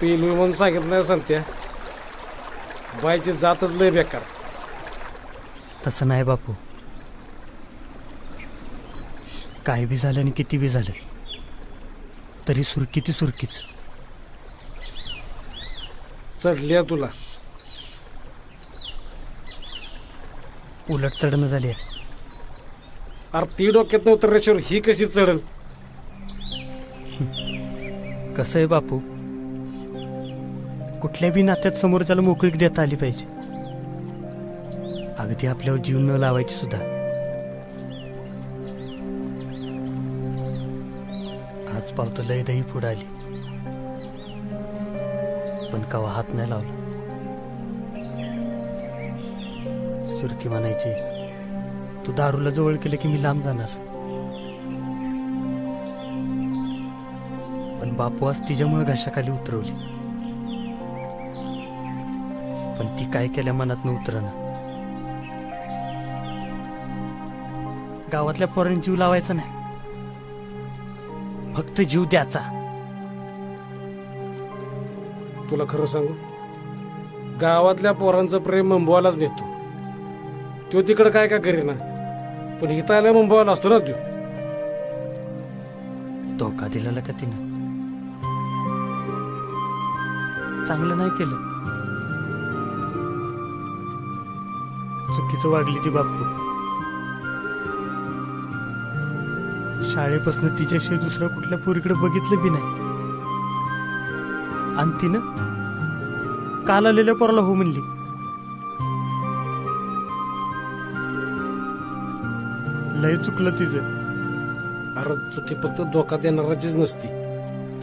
पेलू म्हणून सांगितलं नाही सांगत्या, बायची जातच लय बेकार. तसं नाही बापू, काय बी झालं आणि किती बी झालं तरी सुरकी ती सुरकीच. चढल्या तुला उलट चढणं झाली. अरे ती डोक्यात उतरल्याशिवाय ही कशी चढल? कसं आहे बापू, कुठल्या बी नात्यात समोरच्याला मोकळीक देता आली पाहिजे, अगदी आपल्यावर जीव न लावायची सुद्धा. आज पावतं लय दही पुढे आली, पण कवा हात नाही लावला. सुरकी म्हणायची, तू दारूला जवळ केलं की मी लांब जाणार. पण बापू आज तिच्यामुळे घशाखाली उतरवली, पण ती काय केल्या मनात न उतरना. गावातल्या पोरांनी जीव लावायचा नाही, फक्त जीव द्यायचा. तुला खरं सांगू, गावातल्या पोरांचं प्रेम मुंबईलाच नेतो. तो तिकडं काय काय करेना, पण इथं आल्या मुंबईला असतो ना तो. धोका दिलेला का तिने? चांगलं नाही केलं, चुकीचं वागली ती बापू. शाळेपासून तिच्याशिवाय दुसऱ्या कुठल्या पोरीकडे बघितलं बी नाही, आणि तिनं काल आलेल्या पोराला हो म्हणली. लय चुकलं तिचं. अरे चुकी फक्त धोका देणाराचीच नसती,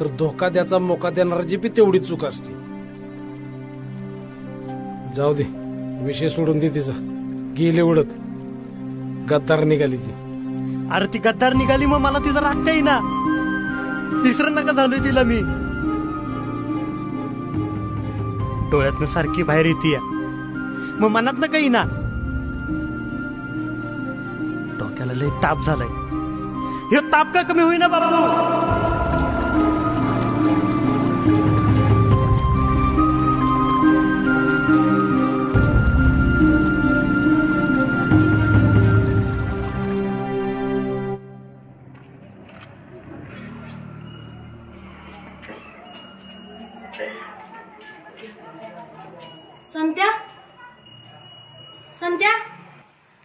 तर धोका द्याचा मोका देणाराची बी तेवढी चूक असते. जाऊ दे, विषय सोडून दे तिचा. गेले उडत, गद्दार निघाली ती. अरे ती गद्दार निघाली, मग मला तिचा राग काही ना. विसर नका झालोय तिला मी. डोळ्यातनं सारखी बाहेर येते, मग मनात ना काही ना. डोक्याला लय ताप झालाय. हे ताप का कमी होईना बाबू? संध्या, संध्या,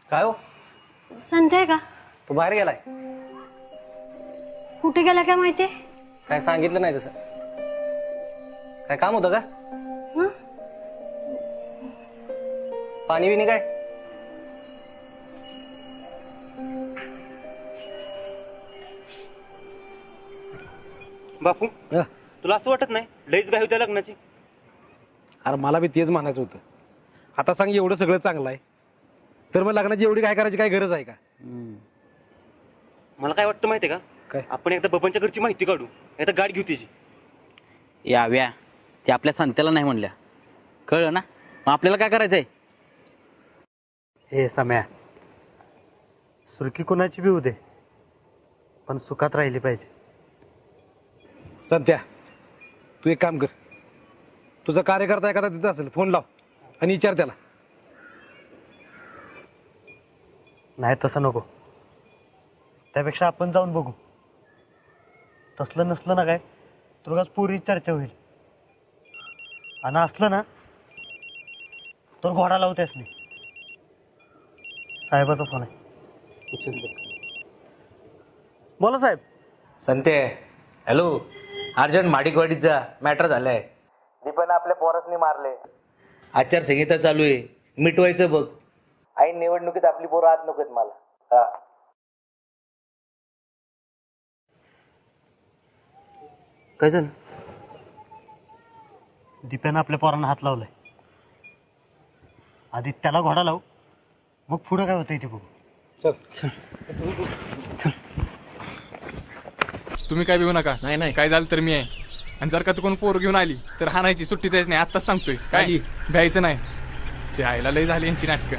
काय हो? संध्या आहे का? तू बाहेर गेलाय? कुठे गेला काय माहितीये? काय सांगितलं नाही तसं? काय काम होतं का? हं? पाणी बिणी काय? बापू, तुला असं वाटत नाही लईच घाई होत्या लग्नाची? अरे मला बी तेच म्हणायचं होतं. आता सांग, एवढं सगळं चांगलं आहे, तर मग लग्नाची एवढी काय करायची काय गरज आहे का? मला काय वाटतं माहितीये का, काय? आपण एकदा बबनच्या घरची माहिती काढू, एकदा गाडी घेऊ तिची. याव्या ते आपल्या संत्याला नाही म्हणल्या, कळलं ना? मग आपल्याला काय करायचंय? हे सम्या, सुरकी कोणाची बी उदे, पण सुखात राहिली पाहिजे. संत्या, तू एक काम कर, तुझा कार्यकर्ता एखादा तिथं असेल, फोन लाव आणि विचार त्याला. नाही तसं नको, त्यापेक्षा आपण जाऊन बघू. तसलं नसलं ना काय, तुला पुरी चर्चा होईल, आणि असलं ना तर घोडा लावतेस मी. साहेबाचा फोन आहे. बोला साहेब. संते, हॅलो, अर्जंट माडिकवाडीचा मॅटर झालाय. दीपन आपल्या पोरासनी मारले. आचारसंहिता चालू आहे, मिटवायचं बघ. ऐन निवडणुकीत आपली पोरं आत नकोत मला. हा, काय झालं? दीप्यानं आपल्या पोरांना हात लावलाय. आधी त्याला घोडा लावू, मग पुढं काय होतंय ते बघू. चल. तुम्ही काय भिवू नका. नाही नाही, काय झालं तर मी आहे. आणि जर का तू कोण पोर घेऊन आली तर हाणायची, सुट्टी द्यायची नाही. आत्ताच सांगतोय, काय भ्यायचं नाही. जायला लय झाली यांची नाटकं.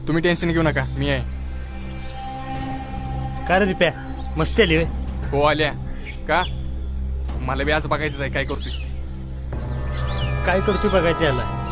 तुम्ही टेन्शन घेऊ नका, मी आहे. काय रे दीप्या, मस्ती आली वे? हो आल्या का? मला बी आज बघायचंच आहे काय करतोस ते. काय करतोय बघायचं याला.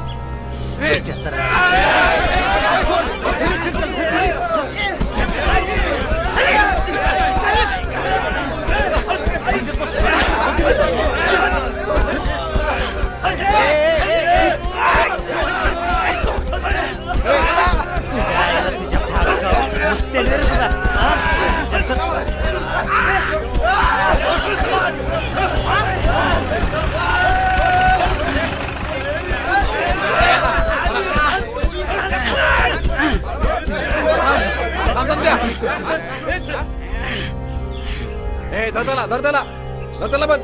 धर पण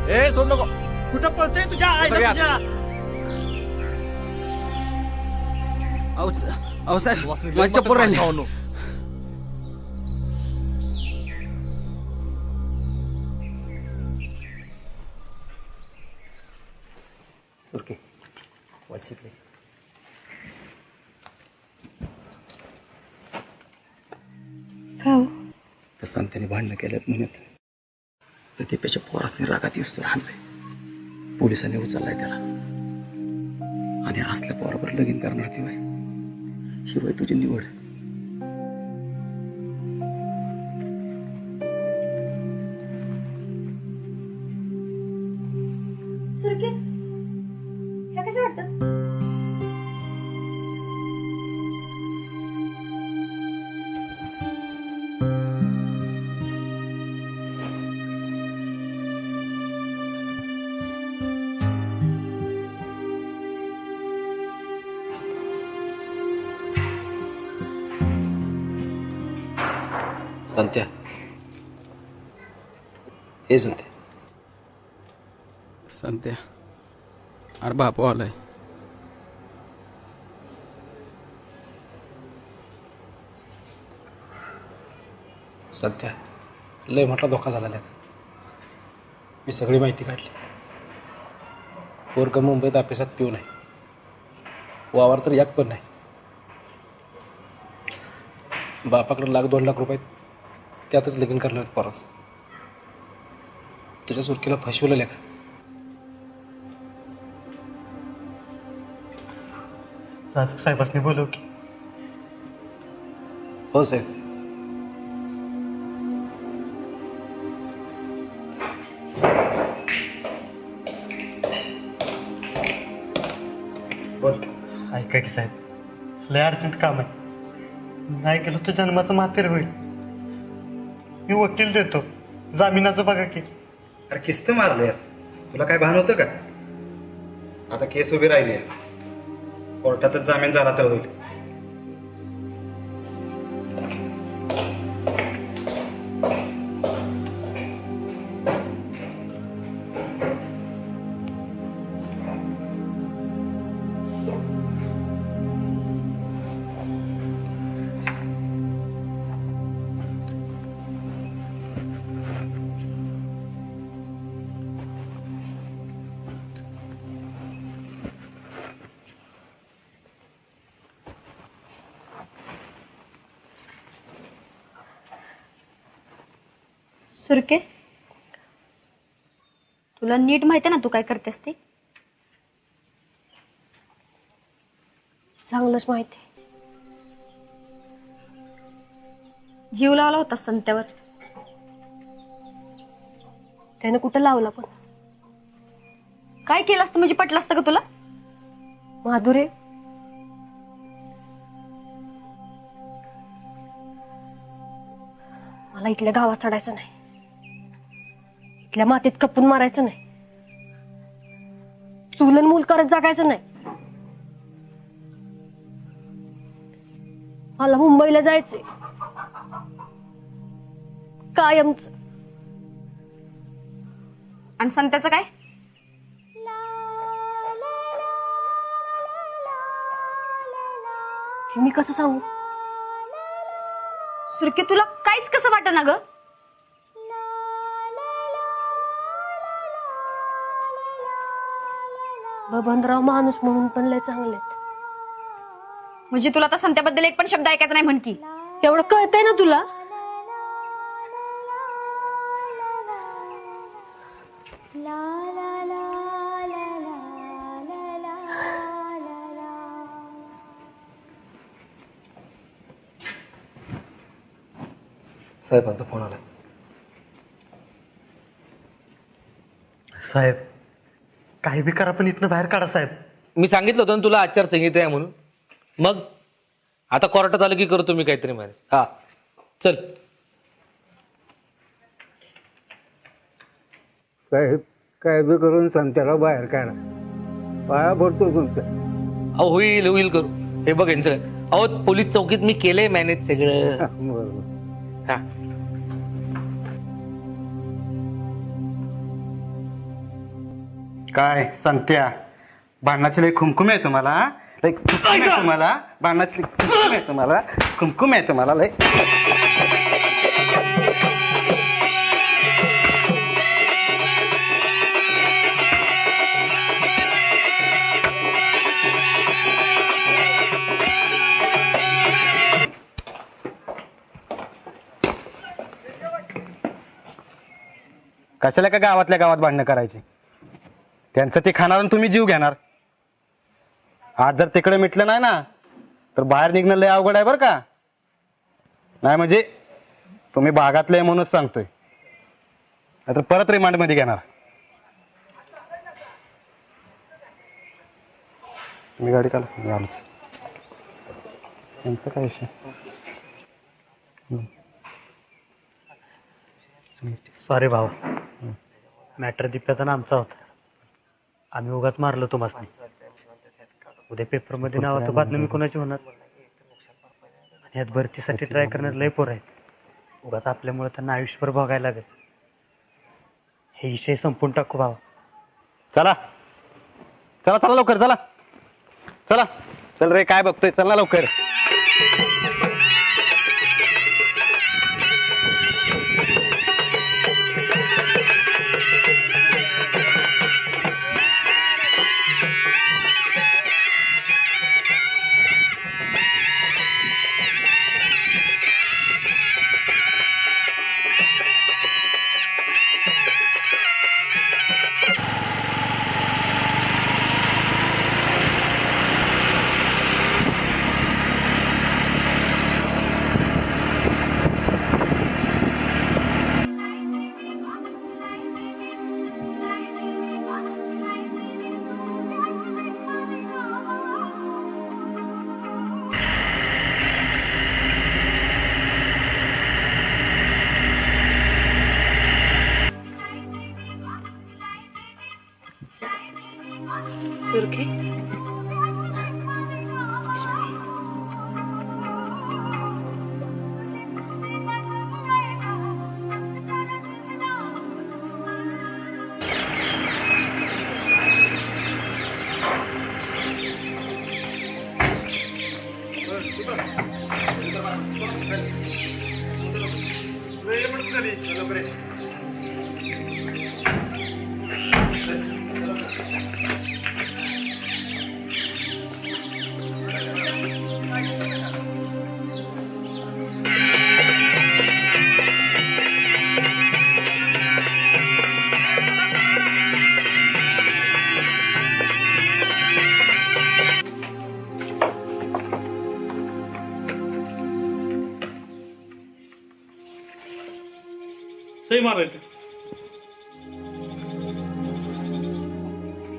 ए सोड नको. कुठं पळतोय तुझ्या आईला तुझ्या? अहो साहेब मला चप्पल राहिली. सुरके वाशिकडे. त्या संत्याने भांडणं केल्यात म्हणत प्रत्येकाच्या पोरासने रागात येऊस तर हाणलंय. पोलिसांनी उचललाय त्याला आणि असल्या पोरावर लगीन करणार ती बाई. शिवाय तुझी निवड. सुरके ह्या कशा वाटतात? संत्या हे संत्या. संत्या अरे बापू आलाय. संत्या लय मोठा धोका झाला. मी सगळी माहिती काढली. पोरग मुंबईत ऑफिसात पिऊ नाही. वावर तर एक पण नाही. बापाकडे $1-2 लाख रुपये त्यातच लगीन करणार परस. तुझ्या सुरकीला फसवलं लेखा. साहेबांनी बोलव की. हो साहेब. बोल. ऐका की साहेब, लय अर्जंट काम आहे. नाही गेलो तर जन्माचं मातेर होईल. मी वकील देतो, जामिनाचं बघा की. अरे किस्त मारलेस, तुला काय भान होतं का? आता केस उभी राहिली आहे, कोर्टातच जामीन झाला तर होईल. सुरके तुला नीट माहिती ना तू काय करतेस ते? चांगलंच माहिती. जीव लावला होता संत्यावर. त्याने कुठं लावला पण? काय केलं असतं म्हणजे पटलं असतं का तुला? माधुरे, मला इथल्या गावात चढायचं नाही. इथल्या मातीत कपून मारायचं नाही. चुलन मूल करत जगायचं नाही. मला मुंबईला जायचंय कायमच. आणि संत्याचं काय? मी कसं सांगू? सुरके तुला काहीच कसं वाटत ना ग? बबनराव माणूस म्हणून पण लय चांगलेत. म्हणजे तुला आता संत्याबद्दल एक पण शब्द ऐकायचा नाही म्हण की. एवढं कळतंय ना तुला? साहेबांचा फोन आला. साहेब काही बी करा पण इथनं बाहेर काढा साहेब. मी सांगितलं होतं ना तुला आचारसंहिता आहे म्हणून. मग आता कोर्टात आलं की करतो मी काहीतरी मॅनेज. हा चल. साहेब काय बी करून संत्याला बाहेर काढा. पाया पडतो तुमच्या. अहो होईल होईल करू. हे बघ यांचं अहो पोलीस चौकीत मी केलंय मॅनेज सगळं. बरोबर. हा काय संत्या भांडणाची लई खुमखुम आहे तुम्हाला हा? लई खुमखुम आहे तुम्हाला भांडणाची लई खुमखुम आहे तुम्हाला खुमखुम आहे तुम्हाला लई कशाला का गावातल्या गावात भांडणं करायची त्यांचं ते खाणार आणि तुम्ही जीव घेणार आज जर तिकडे मिटलं नाही ना तर बाहेर निघणं लय अवघड आहे बरं का नाही म्हणजे तुम्ही भागातले म्हणूनच सांगतोय नाहीतर परत रिमांडमध्ये घेणार मी गाडी काढ आलोच यांचं काय विषय सॉरी भाऊ मॅटर दिप्याचा ना आमचा होता आम्ही उगाच मारलो तुम्हाला उद्या पेपरमध्ये नाव तर बातमी कोणाची होणार आणि यात भरतीसाठी ट्राय करण्यात लय पोर आहेत उगाच आपल्यामुळे त्यांना आयुष्यभर बघायला लागेल हे विषय संपून टाकू भावा चला चला चला लवकर चला चला चल रे काय बघतोय चल ना लवकर सुरखे सही मारायचं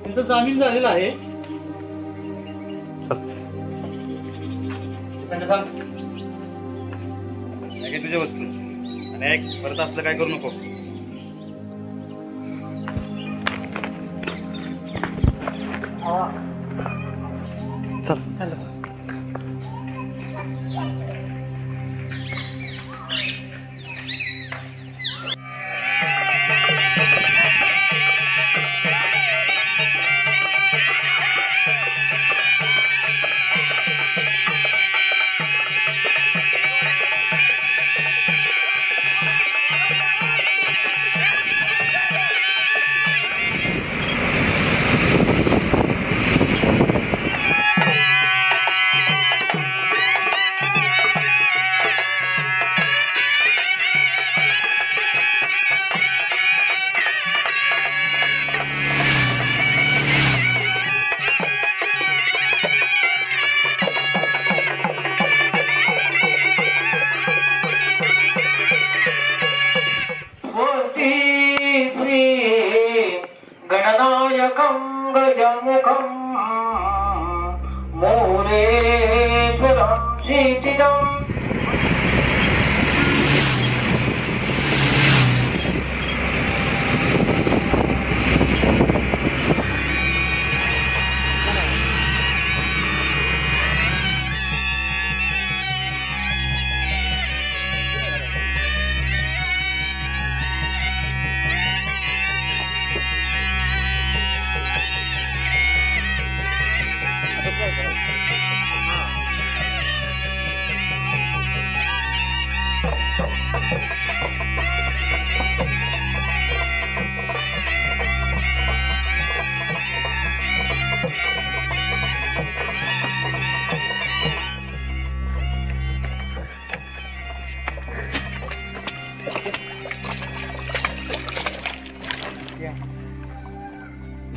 तिथं जामीन झालेला आहे तुझ्या वस्तू आणि ऐक परत असलं काय करू नको चल चल गणनायकं गजमुखं मोरेश्वरं शीतिदम्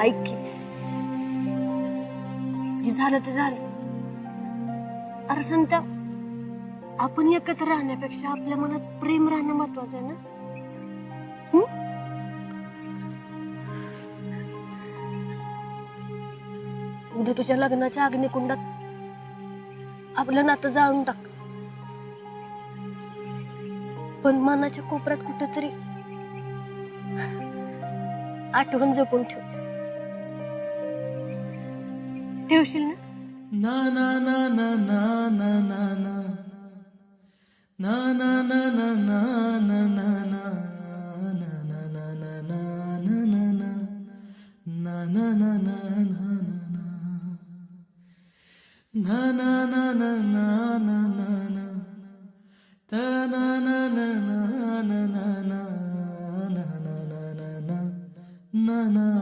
ऐक की जे झालं ते झालं. अरे संता, आपण एकत्र राहण्यापेक्षा आपल्या मनात प्रेम राहणं महत्वाचं आहे ना. उद्या तुझ्या लग्नाच्या अग्निकुंडात आपलं नातं जाळून टाक, पण मनाच्या कोपऱ्यात कुठेतरी आठवण जपून ठेव. ठेवशील ना? ना ना ना ना ना ना ना ना ना ना ना ना ना ना ना ना na na na na na na na na na na na na ta na na na na na na na na na na na na